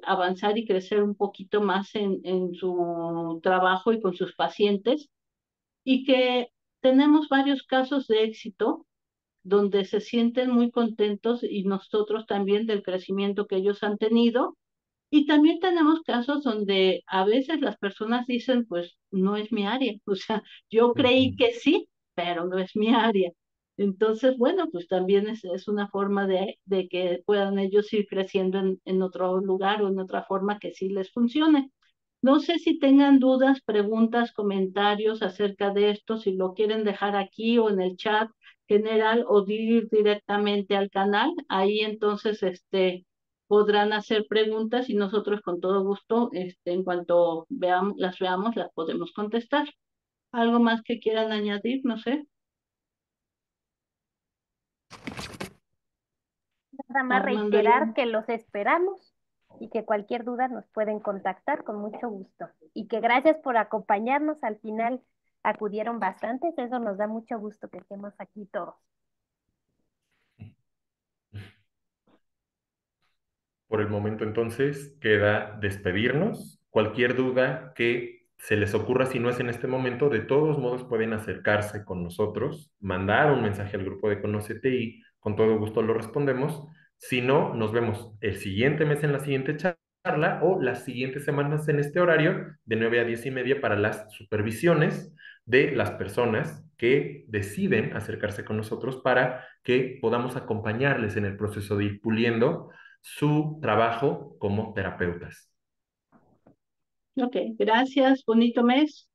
avanzar y crecer un poquito más en su trabajo y con sus pacientes, y que tenemos varios casos de éxito donde se sienten muy contentos y nosotros también del crecimiento que ellos han tenido. Y también tenemos casos donde a veces las personas dicen, pues no es mi área, o sea, yo creí Ujú. que sí, pero no es mi área. Entonces, bueno, pues también es una forma de que puedan ellos ir creciendo en otro lugar o en otra forma que sí les funcione. No sé si tengan dudas, preguntas, comentarios acerca de esto, si lo quieren dejar aquí o en el chat general o ir directamente al canal. Ahí entonces podrán hacer preguntas y nosotros con todo gusto, en cuanto veamos, las podemos contestar. ¿Algo más que quieran añadir? No sé. Nada más Armando, reiterar que los esperamos y que cualquier duda nos pueden contactar con mucho gusto. Y que gracias por acompañarnos. Al final acudieron bastantes, eso nos da mucho gusto que estemos aquí todos. Por el momento entonces queda despedirnos. Cualquier duda que se les ocurra, si no es en este momento, de todos modos pueden acercarse con nosotros, mandar un mensaje al grupo de Conócete y con todo gusto lo respondemos. Si no, nos vemos el siguiente mes en la siguiente charla o las siguientes semanas en este horario de 9 a 10 y media para las supervisiones de las personas que deciden acercarse con nosotros para que podamos acompañarles en el proceso de ir puliendo su trabajo como terapeutas. ok, gracias, bonito mes.